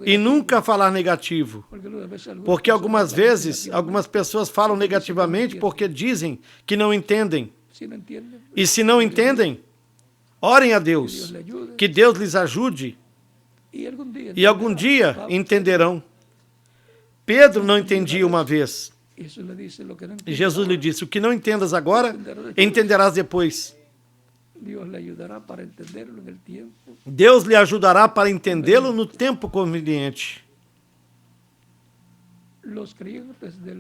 e nunca falar negativo. Porque algumas vezes, algumas pessoas falam negativamente porque dizem que não entendem. E se não entendem, orem a Deus, que Deus lhes ajude e algum dia entenderão. Pedro não entendia uma vez. E Jesus lhe disse, o que não entendas agora, entenderás depois. Deus lhe ajudará para entendê-lo no tempo conveniente.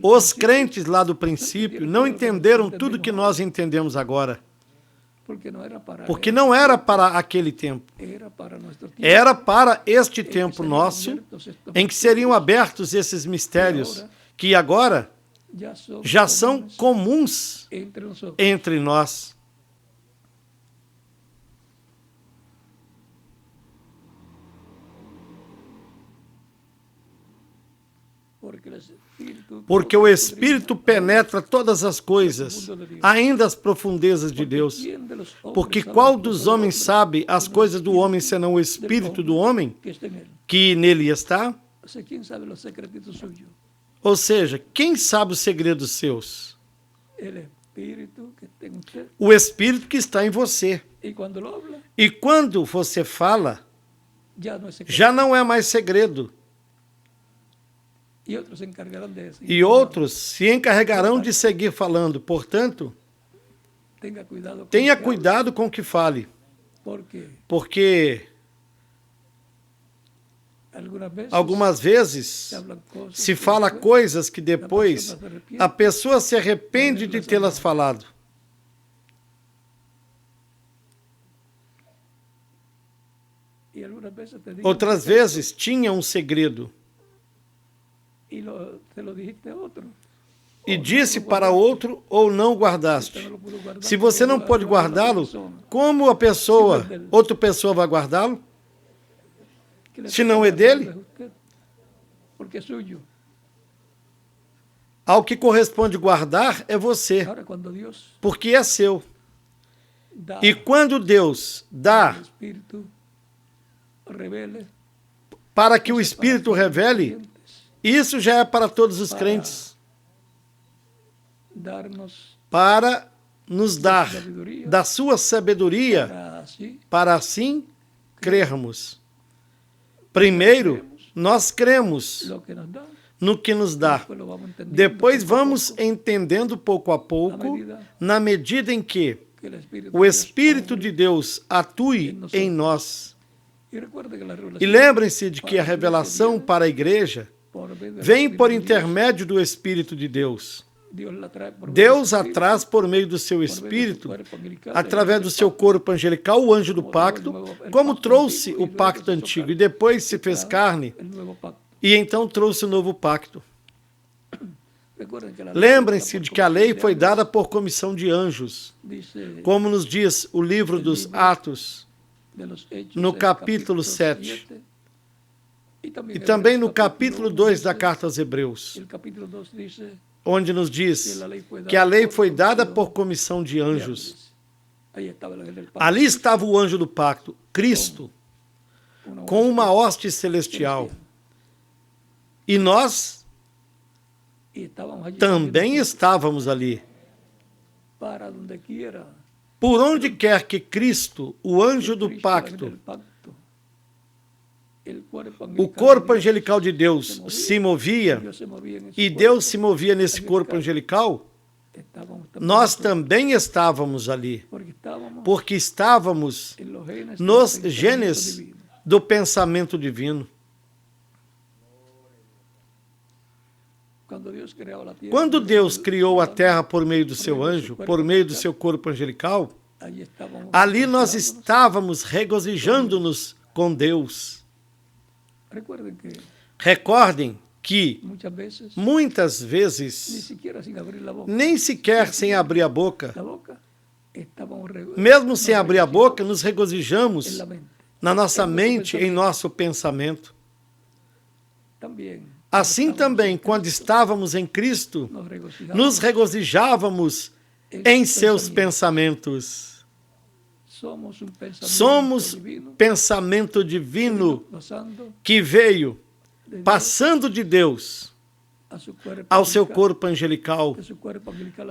Os crentes lá do princípio não entenderam tudo que nós entendemos agora. Porque não era para aquele tempo. Era para este tempo nosso, em que seriam abertos esses mistérios, que agora já são comuns entre nós. Porque o Espírito penetra todas as coisas, ainda as profundezas de Deus. Porque qual dos homens sabe as coisas do homem, senão o Espírito do homem, que nele está? Ou seja, quem sabe os segredos seus? O Espírito que está em você. E quando você fala, já não é mais segredo. E outros se encarregarão de seguir falando. Portanto, tenha cuidado com o que fale. Porque algumas vezes se fala coisas que depois a pessoa se arrepende de tê-las falado. Outras vezes tinha um segredo. E disse para outro ou não guardaste. Se você não pode guardá-lo, como outra pessoa vai guardá-lo? Se não é dele? Ao que corresponde guardar é você, porque é seu. E quando Deus dá para que o Espírito revele, isso já é para todos os crentes. Para nos dar da sua sabedoria, para assim crermos. Primeiro, nós cremos no que nos dá. Depois vamos entendendo pouco a pouco, na medida em que o Espírito de Deus atue em nós. E lembrem-se de que a revelação para a igreja vem por intermédio do Espírito de Deus. Deus a traz por meio do seu Espírito, através do seu corpo angelical, o anjo do pacto, como trouxe o pacto antigo e depois se fez carne e então trouxe o novo pacto. Lembrem-se de que a lei foi dada por comissão de anjos, como nos diz o livro dos Atos, no capítulo 7. E também no capítulo 2 da carta aos Hebreus, onde nos diz que a lei foi dada por comissão de anjos. Ali estava o anjo do pacto, Cristo, com uma hoste celestial. E nós também estávamos ali. Por onde quer que Cristo, o anjo do pacto, o corpo angelical de Deus se movia, e Deus se movia nesse corpo angelical, nós também estávamos ali, porque estávamos nos genes do pensamento divino. Quando Deus criou a terra por meio do seu anjo, por meio do seu corpo angelical, ali nós estávamos regozijando-nos com Deus. Recordem que muitas vezes, nem sequer sem abrir a boca, mesmo sem abrir a boca, nos regozijamos na nossa mente, em nosso pensamento. Assim também, quando estávamos em Cristo, nos regozijávamos em seus pensamentos. Somos pensamento divino que veio passando de Deus ao seu corpo angelical,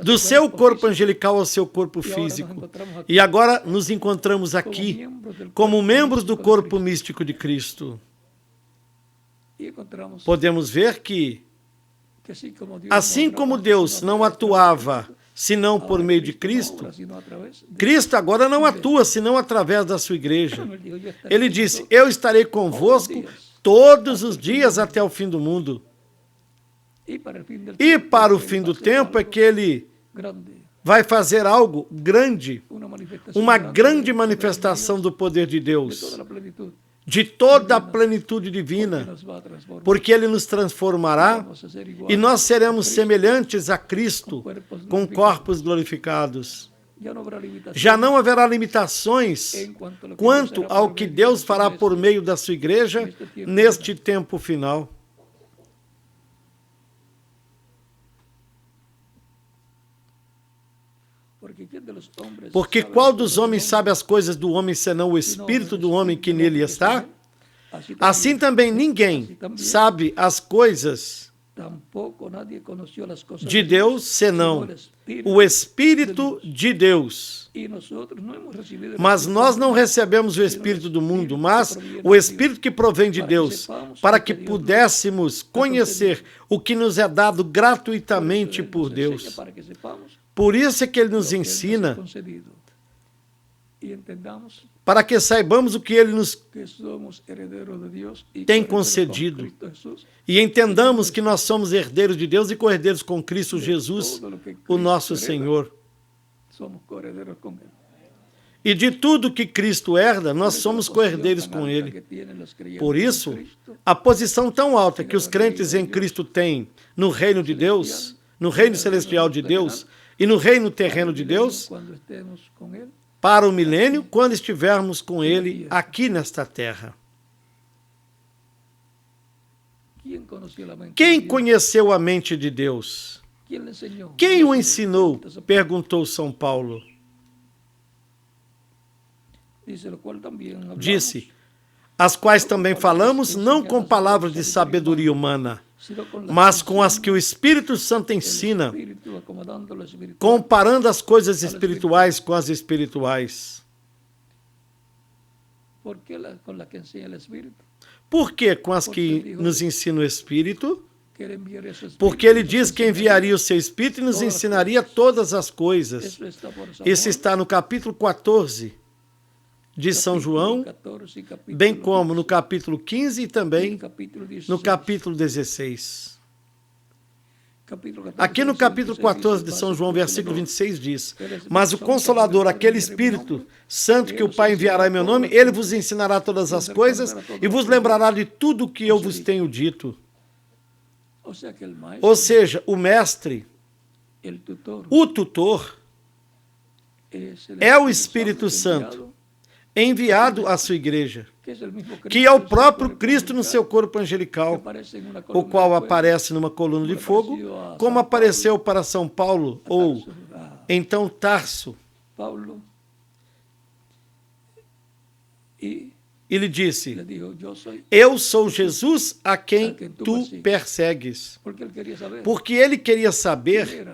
do seu corpo angelical ao seu corpo físico. E agora nos encontramos aqui como membros do corpo místico de Cristo. Podemos ver que, assim como Deus não atuava senão por meio de Cristo, Cristo agora não atua senão através da sua igreja. Ele disse: eu estarei convosco todos os dias até o fim do mundo. E para o fim do tempo é que ele vai fazer algo grande, uma grande manifestação do poder de Deus, de toda a plenitude divina, porque ele nos transformará e nós seremos semelhantes a Cristo, com corpos glorificados. Já não haverá limitações quanto ao que Deus fará por meio da sua igreja neste tempo final. Porque qual dos homens sabe as coisas do homem, senão o espírito do homem que nele está? Assim também ninguém sabe as coisas de Deus, senão o Espírito de Deus. Mas nós não recebemos o Espírito do mundo, mas o Espírito que provém de Deus, para que pudéssemos conhecer o que nos é dado gratuitamente por Deus. Por isso é que ele nos ensina, para que saibamos o que ele nos tem concedido e entendamos que nós somos herdeiros de Deus e co-herdeiros com Cristo Jesus, o nosso Senhor. E de tudo que Cristo herda, nós somos co-herdeiros com Ele. Por isso, a posição tão alta que os crentes em Cristo têm no reino de Deus, no reino celestial de Deus e no reino terreno de Deus, para o milênio, quando estivermos com Ele aqui nesta terra. Quem conheceu a mente de Deus? Quem o ensinou? Perguntou São Paulo. Disse, as quais também falamos, não com palavras de sabedoria humana, mas com as que o Espírito Santo ensina, comparando as coisas espirituais com as espirituais. Por que com as que nos ensina o Espírito? Porque ele diz que enviaria o seu Espírito e nos ensinaria todas as coisas. Isso está no capítulo 14 de São João, bem como no capítulo 15 e também no capítulo 16. Aqui no capítulo 14 de São João, versículo 26 diz: mas o Consolador, aquele Espírito Santo que o Pai enviará em meu nome, ele vos ensinará todas as coisas e vos lembrará de tudo o que eu vos tenho dito. Ou seja, o Mestre, o Tutor, é o Espírito Santo, enviado à sua igreja, que é o próprio Cristo no seu corpo angelical, o qual aparece numa coluna de fogo, como apareceu para São Paulo, ou então Tarso. Ele disse: eu sou Jesus a quem tu persegues. Porque ele queria saber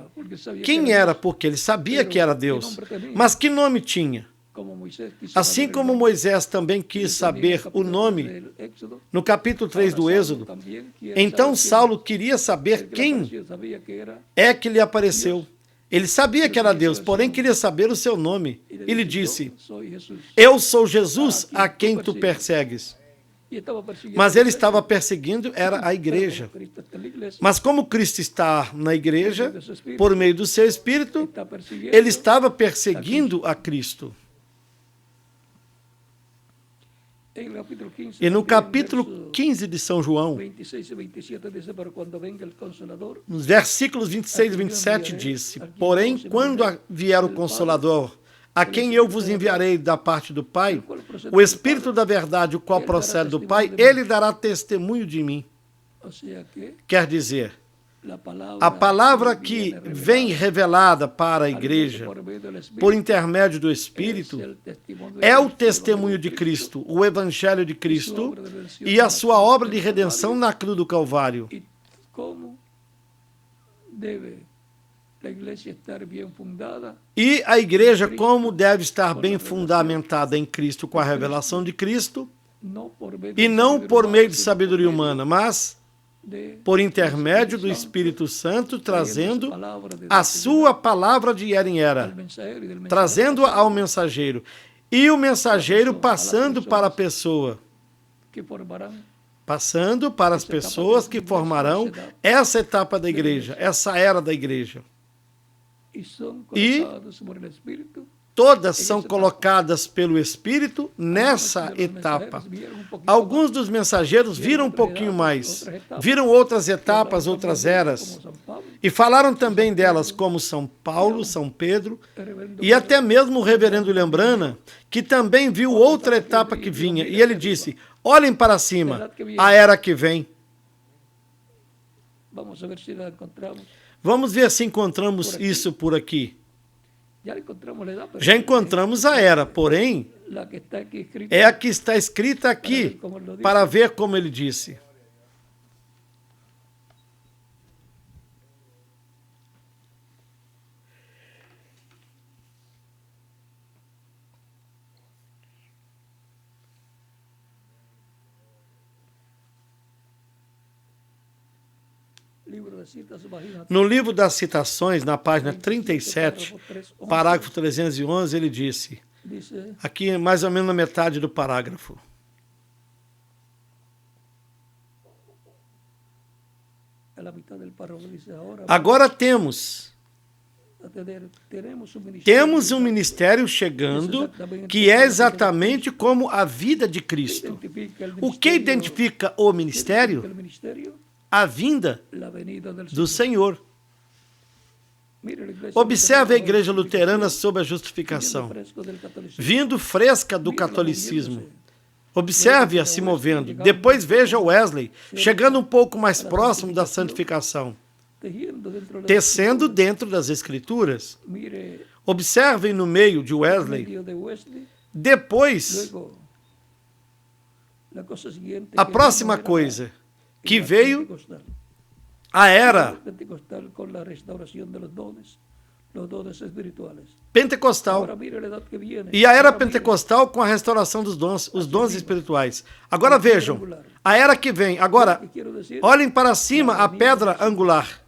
quem era, porque ele sabia que era Deus. Mas que nome tinha? Assim como Moisés também quis saber o nome, no capítulo 3 do Êxodo, então Saulo queria saber quem é que lhe apareceu. Ele sabia que era Deus, porém queria saber o seu nome. Ele disse: eu sou Jesus a quem tu persegues. Mas ele estava perseguindo, era a igreja. Mas como Cristo está na igreja, por meio do seu Espírito, ele estava perseguindo a Cristo. E no capítulo 15 de São João, nos versículos 26 e 27 disse: porém, quando vier o Consolador, a quem eu vos enviarei da parte do Pai, o Espírito da verdade, o qual procede do Pai, ele dará testemunho de mim. Quer dizer, a palavra que vem revelada para a igreja por intermédio do Espírito é o testemunho de Cristo, o Evangelho de Cristo e a sua obra de redenção na cruz do Calvário. E a igreja como deve estar bem fundamentada em Cristo, com a revelação de Cristo, e não por meio de sabedoria humana, mas por intermédio do Espírito Santo, trazendo a sua palavra de era em era, trazendo-a ao mensageiro, e o mensageiro passando para a pessoa, passando para as pessoas que formarão essa etapa da igreja, essa era da igreja. E todas são colocadas pelo Espírito nessa etapa. Alguns dos mensageiros viram um pouquinho mais, viram outras etapas, outras eras, e falaram também delas, como São Paulo, São Pedro, e até mesmo o reverendo Lembrana, que também viu outra etapa que vinha, e ele disse: olhem para cima, a era que vem. Vamos ver se encontramos isso por aqui. Já encontramos a era, porém, é a que está escrita aqui, para ver como ele disse. No livro das citações, na página 37, parágrafo 311, ele disse, aqui mais ou menos na metade do parágrafo: agora temos um ministério chegando que é exatamente como a vida de Cristo. O que identifica o ministério? A vinda do Senhor. Observe a igreja luterana sob a justificação, vindo fresca do catolicismo. Observe-a se movendo. Depois veja Wesley, chegando um pouco mais próximo da santificação, tecendo dentro das Escrituras. Observem no meio de Wesley. Depois, a próxima coisa que veio, a era pentecostal. E a era pentecostal com a restauração dos dons, os dons espirituais. Agora vejam, a era que vem. Agora, olhem para cima a pedra angular.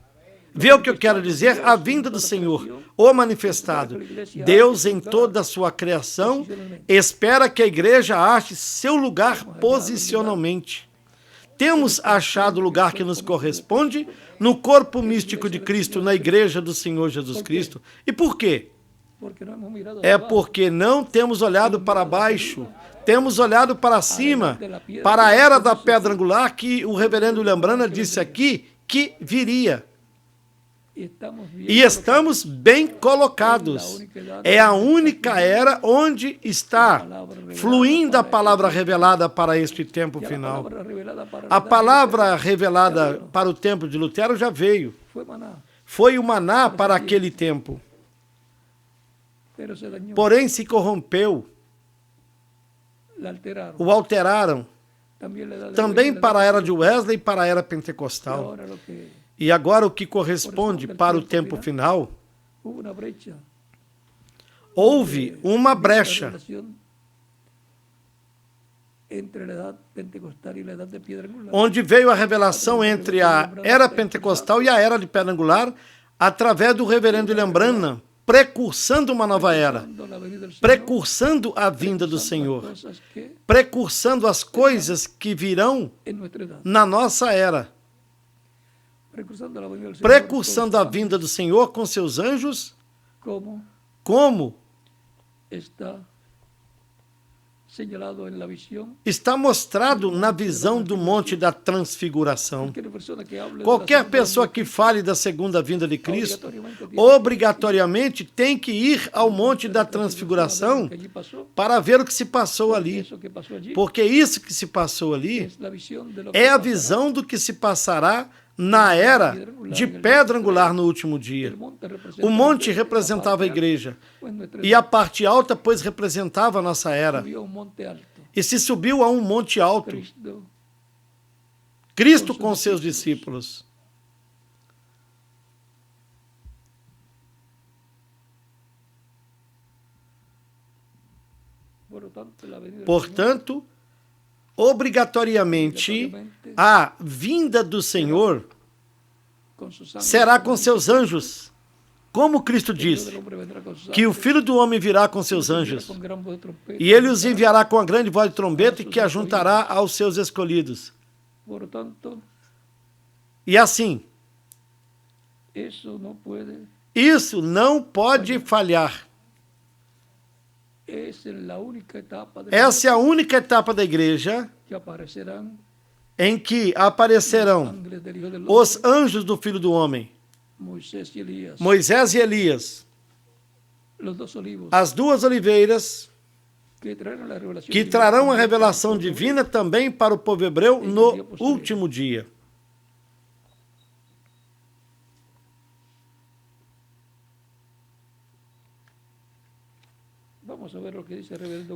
Vê o que eu quero dizer? A vinda do Senhor, o manifestado. Deus, em toda a sua criação, espera que a igreja ache seu lugar posicionalmente. Temos achado o lugar que nos corresponde no corpo místico de Cristo, na igreja do Senhor Jesus Cristo. E por quê? É porque não temos olhado para baixo, temos olhado para cima, para a era da pedra angular que o reverendo Lembrana disse aqui que viria. E estamos bem colocados. É a única era onde está fluindo a palavra revelada para este tempo final. A palavra revelada para o tempo de Lutero já veio. Foi o maná para aquele tempo. Porém se corrompeu. O alteraram. Também para a era de Wesley e para a era pentecostal. E agora o que corresponde para o tempo final, houve uma brecha onde veio a revelação entre a era pentecostal e a era de pedra angular, através do reverendo William Branham, precursando uma nova era, precursando a vinda do Senhor, precursando as coisas que virão na nossa era, precursando a vinda do Senhor com seus anjos, como está mostrado na visão do Monte da Transfiguração. Qualquer pessoa que fale da segunda vinda de Cristo, obrigatoriamente tem que ir ao Monte da Transfiguração para ver o que se passou ali. Porque isso que se passou ali é a visão do que se passará na era de pedra angular no último dia. O monte representava a igreja e a parte alta, pois, representava a nossa era. E se subiu a um monte alto, Cristo com seus discípulos. Portanto, obrigatoriamente, a vinda do Senhor será com seus anjos. Como Cristo disse, que o Filho do Homem virá com seus anjos, e ele os enviará com a grande voz de trombeta e que ajuntará aos seus escolhidos. E assim, isso não pode falhar. Essa é a única etapa da igreja em que aparecerão os anjos do Filho do Homem, Moisés e Elias, as duas oliveiras, que trarão a revelação divina também para o povo hebreu no último dia.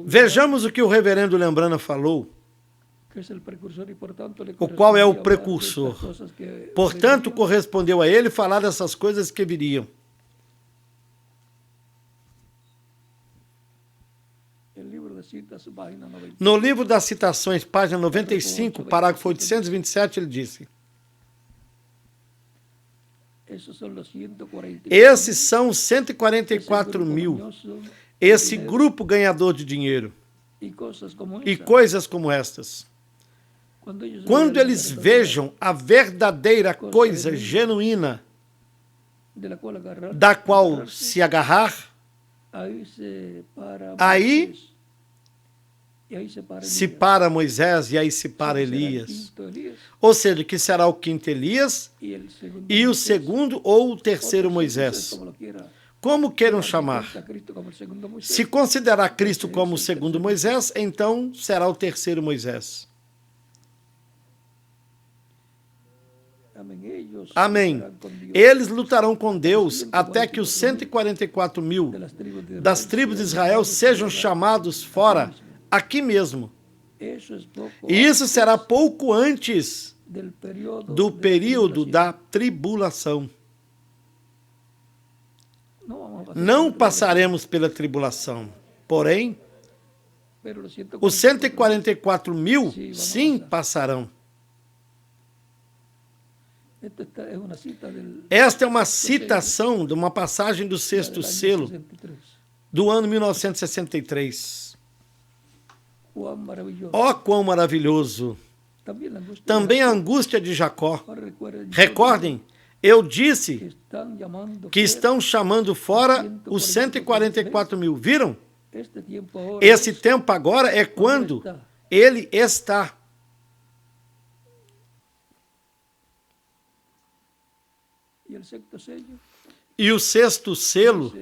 Vejamos o que o reverendo Lembrana falou, o qual é o precursor. Portanto, correspondeu a ele falar dessas coisas que viriam. No livro das citações, página 95, parágrafo 827, ele disse: esses são os 144 mil, esse grupo ganhador de dinheiro e coisas como estas. Quando eles vejam a verdadeira coisa genuína da qual se agarrar, aí se para Moisés e aí se para Elias. Ou seja, que será o quinto Elias e o segundo ou o terceiro Moisés. Como queiram chamar. Se considerar Cristo como o segundo Moisés, então será o terceiro Moisés. Amém. Eles lutarão com Deus até que os 144 mil das tribos de Israel sejam chamados fora, aqui mesmo. E isso será pouco antes do período da tribulação. Não passaremos pela tribulação, porém, os 144 mil, sim, passarão. Esta é uma citação de uma passagem do sexto selo do ano 1963. Ó, quão maravilhoso! Também a angústia de Jacó. Recordem, eu disse que estão chamando fora os 144 mil. Viram? Esse tempo agora é quando ele está. E o sexto selo,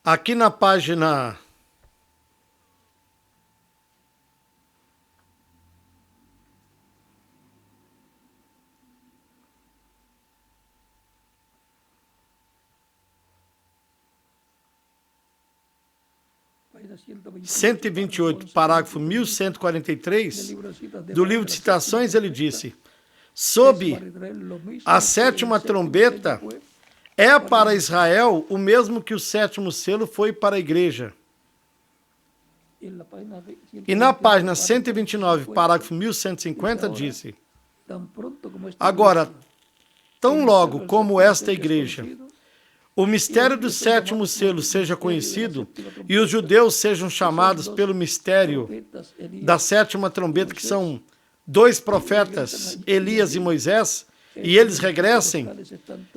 aqui na página 128, parágrafo 1143, do livro de citações, ele disse: sob a sétima trombeta É para Israel o mesmo que o sétimo selo foi para a igreja. E na página 129, parágrafo 1150, disse: agora, tão logo como esta igreja, o mistério do sétimo selo seja conhecido e os judeus sejam chamados pelo mistério da sétima trombeta, que são 2 profetas, Elias e Moisés, e eles regressem,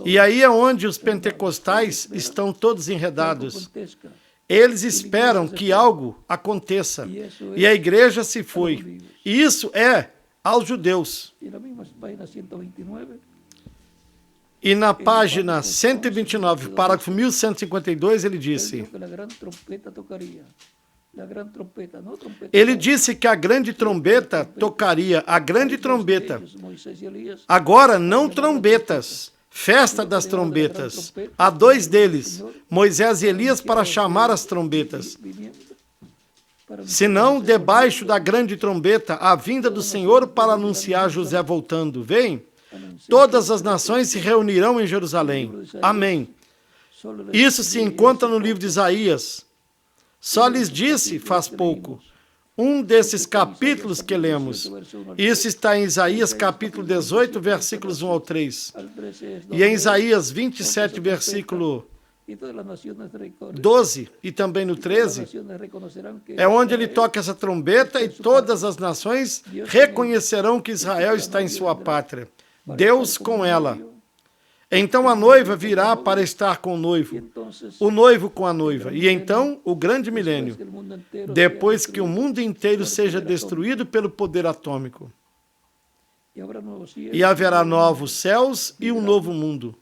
e aí é onde os pentecostais estão todos enredados. Eles esperam que algo aconteça, e a igreja se foi. E isso é aos judeus. E na página 129, parágrafo 1152, ele disse: ele disse que a grande trombeta tocaria, a grande trombeta. Agora, não trombetas, festa das trombetas. Há 2 deles, Moisés e Elias, para chamar as trombetas. Senão, debaixo da grande trombeta, a vinda do Senhor para anunciar José voltando. Vem, todas as nações se reunirão em Jerusalém. Amém. Isso se encontra no livro de Isaías. Só lhes disse faz pouco, um desses capítulos que lemos. Isso está em Isaías capítulo 18, versículos 1 ao 3. E em Isaías 27, versículo 12 e também no 13, é onde ele toca essa trombeta e todas as nações reconhecerão que Israel está em sua pátria, Deus com ela. Então a noiva virá para estar com o noivo com a noiva. E então o grande milênio, depois que o mundo inteiro seja destruído pelo poder atômico. E haverá novos céus e um novo mundo.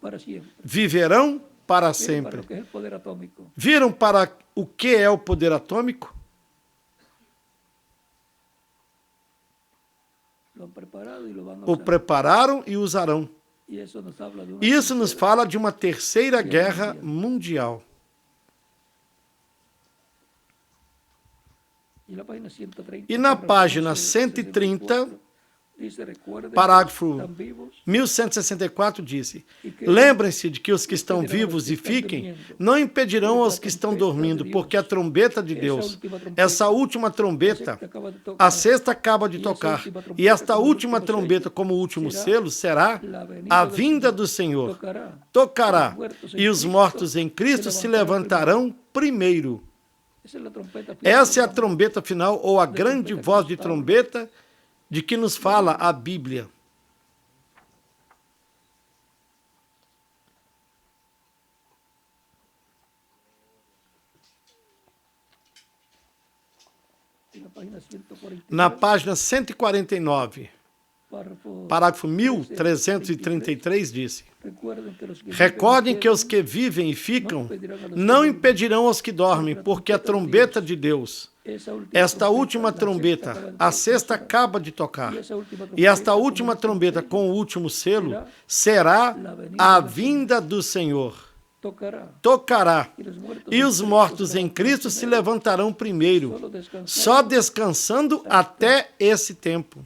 Viverão para sempre. Viram para o que é o poder atômico? O prepararam e usarão. Isso nos fala de uma terceira guerra mundial. E na página 130, parágrafo 1164, disse: lembrem-se de que os que estão vivos e fiquem não impedirão aos que estão dormindo, porque a trombeta de Deus, essa última trombeta, a sexta acaba de tocar, e esta última trombeta, como último selo, será a vinda do Senhor. Tocará, e os mortos em Cristo se levantarão primeiro. Essa é a trombeta final, ou a grande voz de trombeta, de que nos fala a Bíblia. Na página 149, parágrafo 1333, disse: recordem que os que vivem e ficam não impedirão os que dormem, porque a trombeta de Deus, esta última trombeta, a sexta acaba de tocar, e esta última trombeta com o último selo será a vinda do Senhor. Tocará, e os mortos em Cristo se levantarão primeiro, só descansando até esse tempo.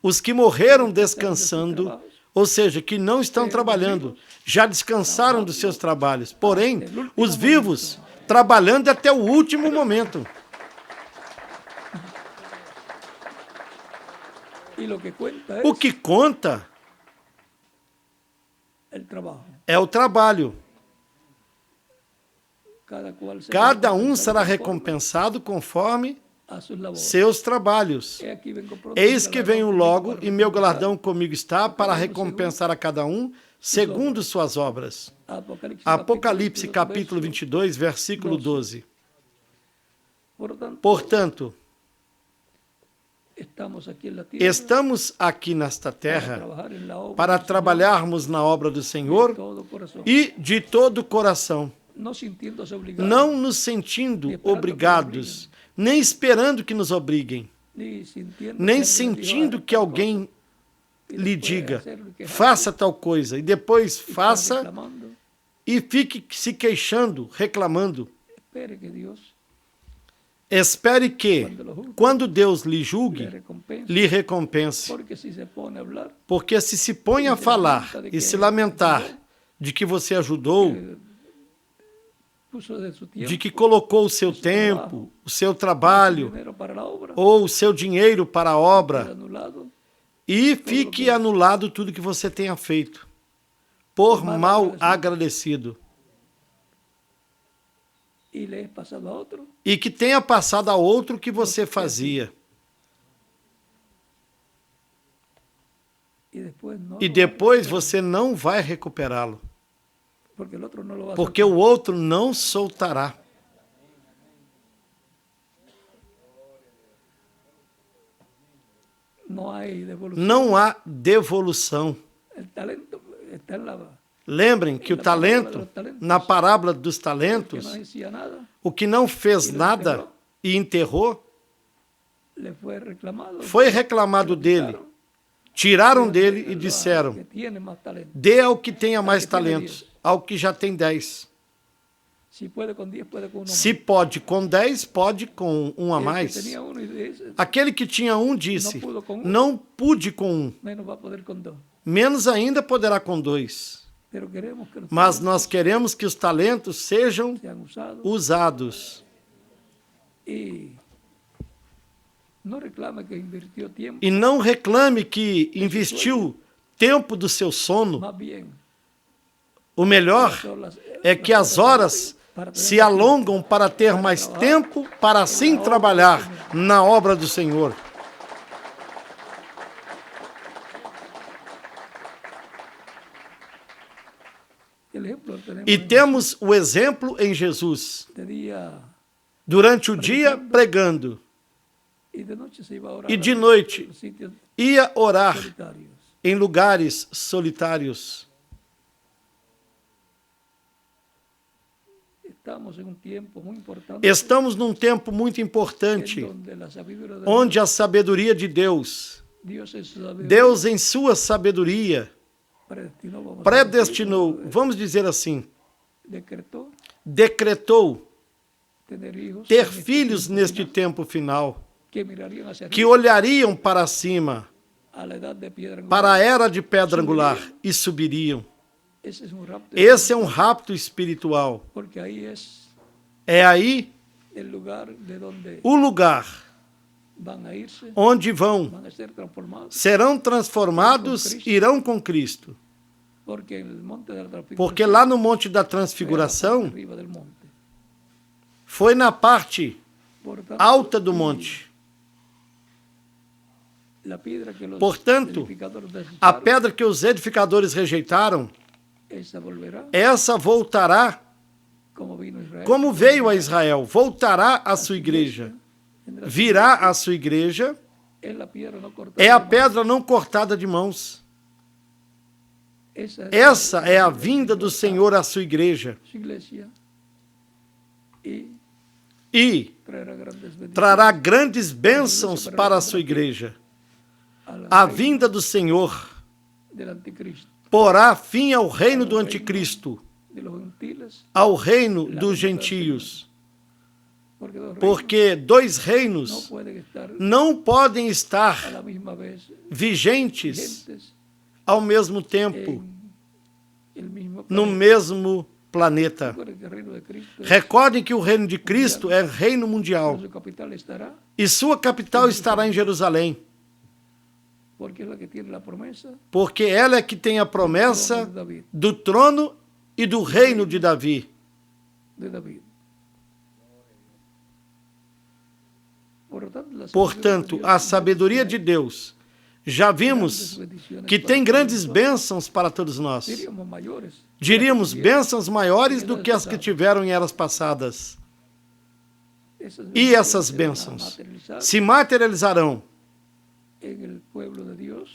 Os que morreram descansando, ou seja, que não estão trabalhando, já descansaram dos seus trabalhos. Porém, os vivos, trabalhando até o último momento. O que conta é o trabalho. Cada um será recompensado conforme seus trabalhos. Eis que venho logo, e meu galardão comigo está, para recompensar a cada um segundo suas obras. Apocalipse capítulo 22, versículo 12. Portanto, estamos aqui nesta terra para trabalharmos na obra do Senhor e de todo o coração, não nos sentindo obrigados, nem esperando que nos obriguem, nem sentindo que alguém lhe diga, faça tal coisa, e depois faça e fique se queixando, reclamando. Espere que, quando Deus lhe julgue, lhe recompense. Porque se põe a falar e se lamentar de que você ajudou, de que colocou o seu tempo, o seu trabalho, ou o seu dinheiro para a obra, e fique anulado tudo que você tenha feito, por mal agradecido. E que tenha passado a outro que você fazia. E depois você não vai recuperá-lo. Porque o outro não soltará. Não há devolução. Lembrem que o talento, na parábola dos talentos, o que não fez nada e enterrou, foi reclamado dele. Tiraram dele e disseram: dê ao que tenha mais talentos, ao que já tem 10. Se pode com 10, pode com um a mais. Aquele que tinha um disse: não pude com um, menos ainda poderá com 2. Mas nós queremos que os talentos sejam usados. E não reclame que investiu tempo do seu sono. O melhor é que as horas se alongam para ter mais tempo para assim trabalhar na obra do Senhor. E temos o exemplo em Jesus. Durante o dia, pregando. E de noite, ia orar em lugares solitários. Estamos num tempo muito importante, onde a sabedoria de Deus, Deus em sua sabedoria, predestinou, vamos dizer assim, decretou ter filhos neste tempo final, que olhariam para cima, para a era de pedra angular, e subiriam. Esse é um rapto espiritual. É aí o lugar onde serão transformados, irão com Cristo. Porque lá no Monte da Transfiguração, foi na parte alta do monte. Portanto, a pedra que os edificadores rejeitaram, essa voltará como veio a Israel, voltará à sua igreja, virá à sua igreja, é a pedra não cortada de mãos. Essa é a vinda do Senhor à sua igreja. E trará grandes bênçãos para a sua igreja. A vinda do Senhor porá fim ao reino do anticristo, ao reino dos gentios. Porque 2 reinos não podem estar vigentes ao mesmo tempo, no mesmo planeta. Recordem que o reino de Cristo é reino mundial. E sua capital estará em Jerusalém. Porque ela é que tem a promessa do trono e do reino de Davi. Portanto, a sabedoria de Deus, já vimos que tem grandes bênçãos para todos nós. Diríamos bênçãos maiores do que as que tiveram em eras passadas. E essas bênçãos se materializarão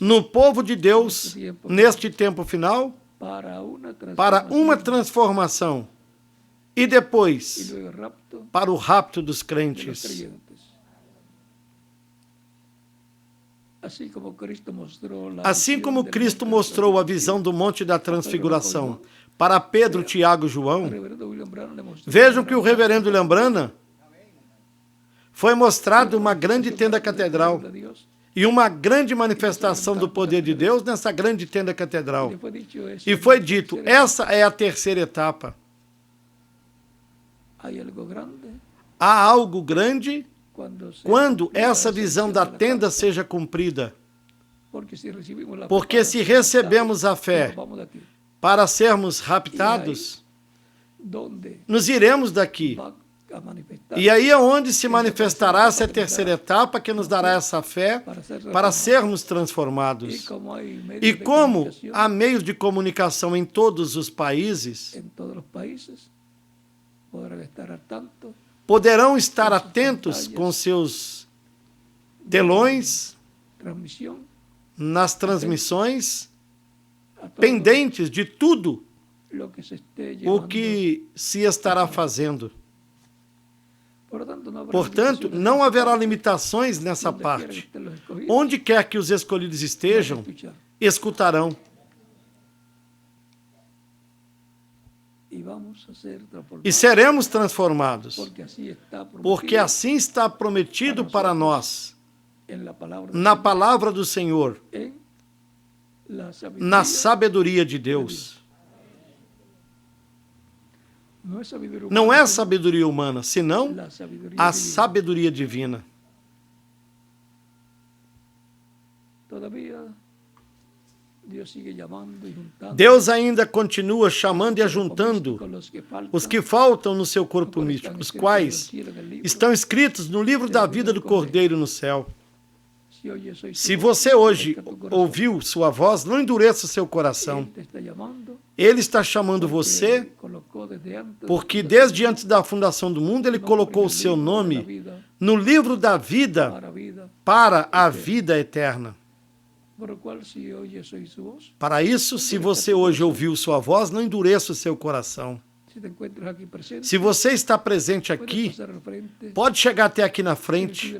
no povo de Deus, neste tempo final, para uma transformação e depois para o rapto dos crentes. Assim como Cristo mostrou a visão do Monte da Transfiguração para Pedro, Tiago e João, vejam que o reverendo William Branham foi mostrado uma grande tenda catedral e uma grande manifestação do poder de Deus nessa grande tenda catedral. E foi dito, essa é a terceira etapa. Há algo grande quando essa visão da tenda seja cumprida. Porque se recebemos a fé para sermos raptados, nos iremos daqui. E aí é onde se manifestará essa terceira etapa que nos dará essa fé para sermos transformados. E como há meios de comunicação em todos os países, poderão estar atentos com seus telões, nas transmissões, pendentes de tudo o que se estará fazendo. Portanto, não haverá limitações nessa parte. Onde quer que os escolhidos estejam, escutarão. E seremos transformados, porque assim está prometido para nós, na palavra do Senhor, na sabedoria de Deus. Não é sabedoria humana, senão a sabedoria divina. Deus ainda continua chamando e ajuntando os que faltam no seu corpo místico, os quais estão escritos no livro da vida do Cordeiro no céu. Se você hoje ouviu sua voz, não endureça o seu coração. Ele está chamando você, porque desde antes da fundação do mundo, Ele colocou o seu nome no livro da vida para a vida eterna. Para isso, se você hoje ouviu sua voz, não endureça o seu coração. Se você está presente aqui, pode chegar até aqui na frente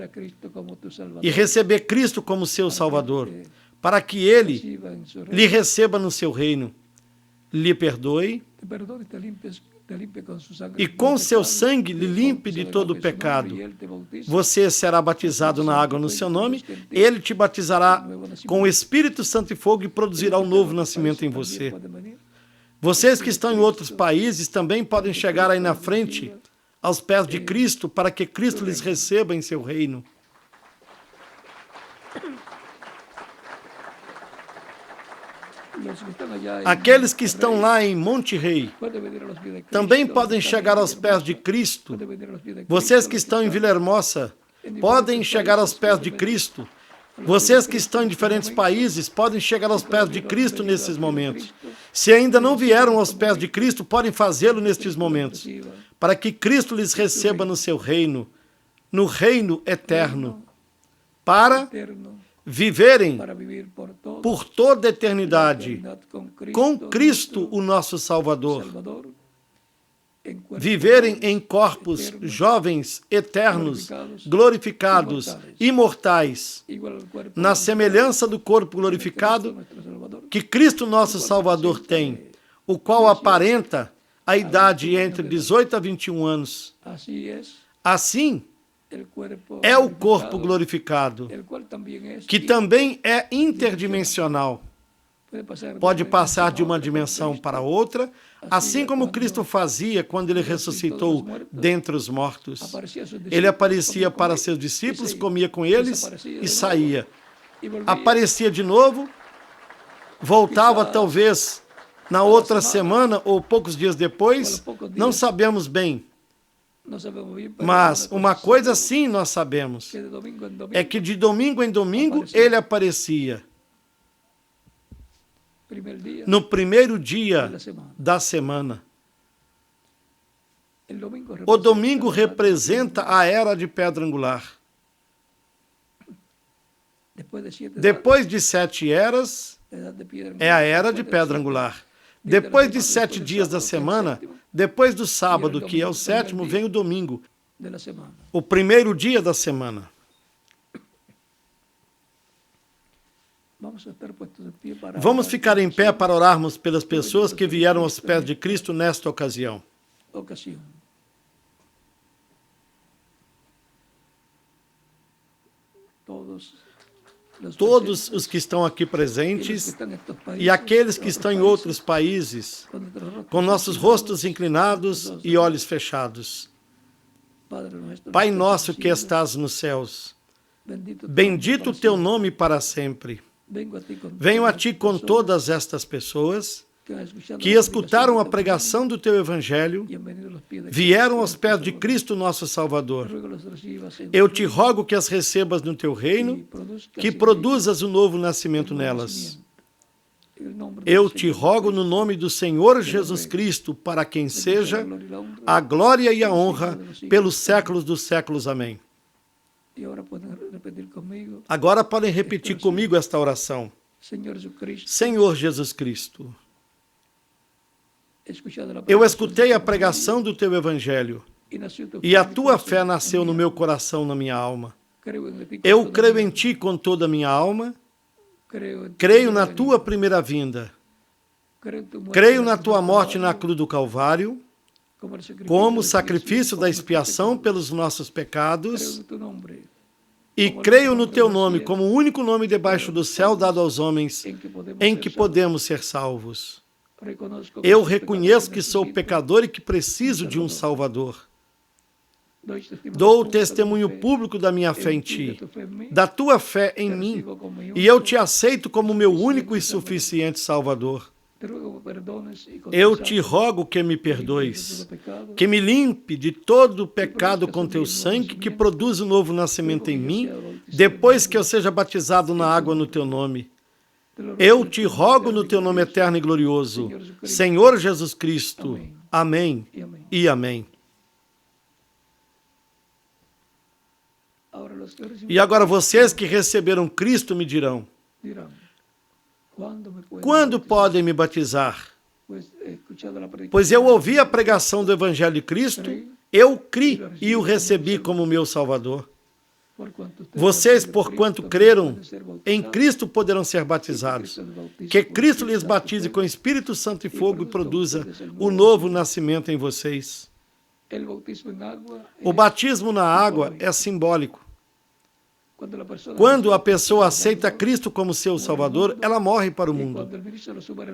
e receber Cristo como seu Salvador, para que Ele lhe receba no seu reino, lhe perdoe e com seu sangue lhe limpe de todo o pecado. Você será batizado na água no seu nome, Ele te batizará com o Espírito Santo e fogo e produzirá um novo nascimento em você. Vocês que estão em outros países também podem chegar aí na frente, aos pés de Cristo, para que Cristo lhes receba em seu reino. Aqueles que estão lá em Monte Rei também podem chegar aos pés de Cristo. Vocês que estão em Villahermosa podem chegar aos pés de Cristo. Vocês que estão em diferentes países podem chegar aos pés de Cristo nesses momentos. Se ainda não vieram aos pés de Cristo, podem fazê-lo nestes momentos, para que Cristo lhes receba no seu reino, no reino eterno, para viverem por toda a eternidade com Cristo, o nosso Salvador. Viverem em corpos jovens, eternos, glorificados, imortais, na semelhança do corpo glorificado que Cristo nosso Salvador tem, o qual aparenta a idade entre 18 a 21 anos. Assim, é o corpo glorificado, que também é interdimensional. Pode passar de uma dimensão para outra, assim como Cristo fazia quando Ele ressuscitou dentre os mortos. Ele aparecia para seus discípulos, comia com eles e saía. Aparecia de novo, voltava talvez na outra semana ou poucos dias depois, não sabemos bem. Mas uma coisa sim nós sabemos, é que de domingo em domingo Ele aparecia. No primeiro dia da semana. O domingo representa a era de pedra angular. Depois de 7 eras, é a era de pedra angular. Depois de 7 dias da semana, depois do sábado, que é o 7º, vem o domingo, o primeiro dia da semana. Vamos ficar em pé para orarmos pelas pessoas que vieram aos pés de Cristo nesta ocasião. todos os que estão aqui presentes e aqueles que estão em outros países, com nossos rostos inclinados e olhos fechados. Pai nosso que estás nos céus, bendito o teu nome para sempre. Venho a ti com todas estas pessoas que escutaram a pregação do teu evangelho, vieram aos pés de Cristo nosso Salvador. Eu te rogo que as recebas no teu reino, que produzas o novo nascimento nelas. Eu te rogo no nome do Senhor Jesus Cristo, para quem seja a glória e a honra pelos séculos dos séculos. Amém. Agora podem repetir comigo esta oração. Senhor Jesus Cristo, eu escutei a pregação do teu evangelho e a tua fé nasceu no meu coração, na minha alma. Eu creio em ti com toda a minha alma. Creio na tua primeira vinda. Creio na tua morte na cruz do Calvário, como sacrifício da expiação pelos nossos pecados. E creio no teu nome como o único nome debaixo do céu dado aos homens em que podemos ser salvos. Eu reconheço que sou pecador e que preciso de um Salvador. Dou o testemunho público da minha fé em ti, da tua fé em mim, e eu te aceito como meu único e suficiente Salvador. Eu te rogo que me perdoes, que me limpe de todo o pecado com teu sangue, que produza um novo nascimento em mim, depois que eu seja batizado na água no teu nome. Eu te rogo no teu nome eterno e glorioso, Senhor Jesus Cristo. Amém e amém. E agora vocês que receberam Cristo me dirão: quando podem me batizar? Pois eu ouvi a pregação do Evangelho de Cristo, eu criei e o recebi como meu Salvador. Vocês, porquanto creram em Cristo, poderão ser batizados. Que Cristo lhes batize com Espírito Santo e fogo e produza o novo nascimento em vocês. O batismo na água é simbólico. Quando a pessoa aceita Cristo como seu Salvador, ela morre para o mundo.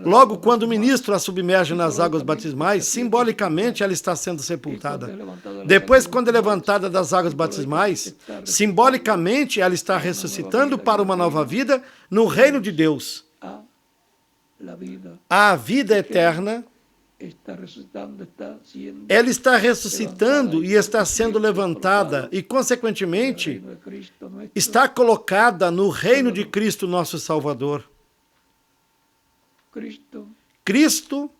Logo, quando o ministro a submerge nas águas batismais, simbolicamente ela está sendo sepultada. Depois, quando é levantada das águas batismais, simbolicamente ela está ressuscitando para uma nova vida no reino de Deus. A vida eterna, ela está ressuscitando e está sendo levantada e, consequentemente, está colocada no reino de Cristo, nosso Salvador. Cristo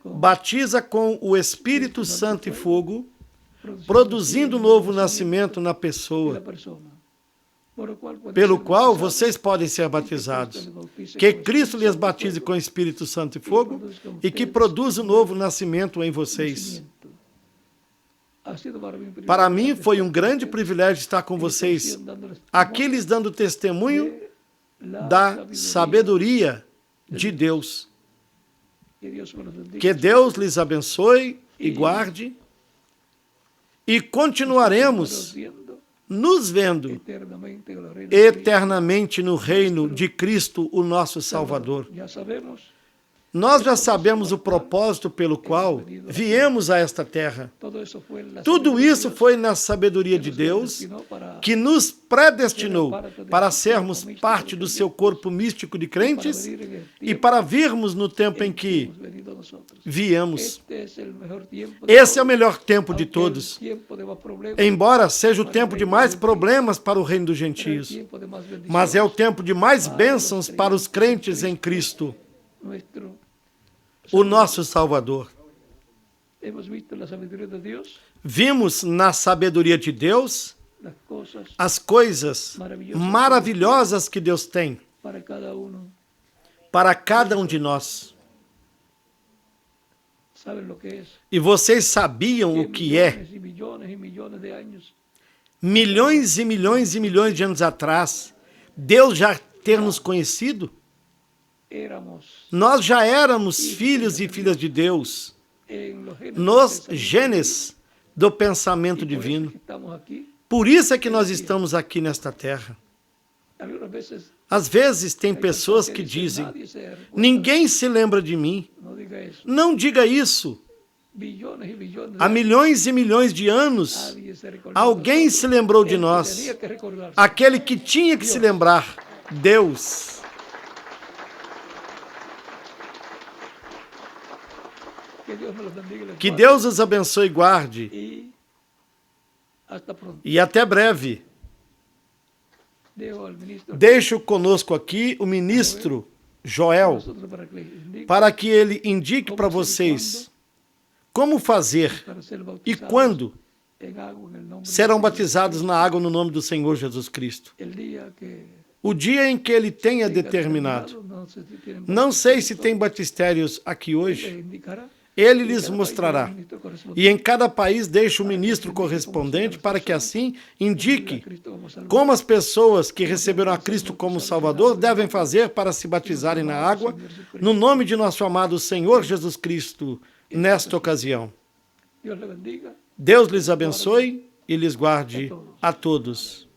batiza com o Espírito Santo e fogo, produzindo um novo nascimento na pessoa, pelo qual vocês podem ser batizados. Que Cristo lhes batize com Espírito Santo e fogo e que produza um novo nascimento em vocês. Para mim foi um grande privilégio estar com vocês, aqui lhes dando testemunho da sabedoria de Deus. Que Deus lhes abençoe e guarde, e continuaremos nos vendo eternamente no reino de Cristo, o nosso Salvador. Nós já sabemos o propósito pelo qual viemos a esta terra. Tudo isso foi na sabedoria de Deus, que nos predestinou para sermos parte do seu corpo místico de crentes e para virmos no tempo em que viemos. Esse é o melhor tempo de todos. Embora seja o tempo de mais problemas para o reino dos gentios, mas é o tempo de mais bênçãos para os crentes em Cristo, o nosso Salvador. Vimos na sabedoria de Deus as coisas maravilhosas que Deus tem para cada um de nós. E vocês sabiam o que é? Milhões e milhões e milhões de anos atrás, Deus já ter nos conhecido? Nós já éramos filhos e filhas de Deus nos genes do pensamento divino. Por isso é que nós estamos aqui nesta terra. Às vezes tem pessoas que dizem, ninguém se lembra de mim. Não diga isso. Há milhões e milhões de anos, alguém se lembrou de nós. Aquele que tinha que se lembrar, Deus. Que Deus os abençoe e guarde. E até breve. Deixo conosco aqui o ministro Joel, para que ele indique para vocês como fazer e quando serão batizados na água no nome do Senhor Jesus Cristo. O dia em que ele tenha determinado. Não sei se tem batisterios aqui hoje. Ele lhes mostrará. E em cada país deixa o ministro correspondente para que assim indique como as pessoas que receberam a Cristo como Salvador devem fazer para se batizarem na água no nome de nosso amado Senhor Jesus Cristo nesta ocasião. Deus lhes abençoe e lhes guarde a todos.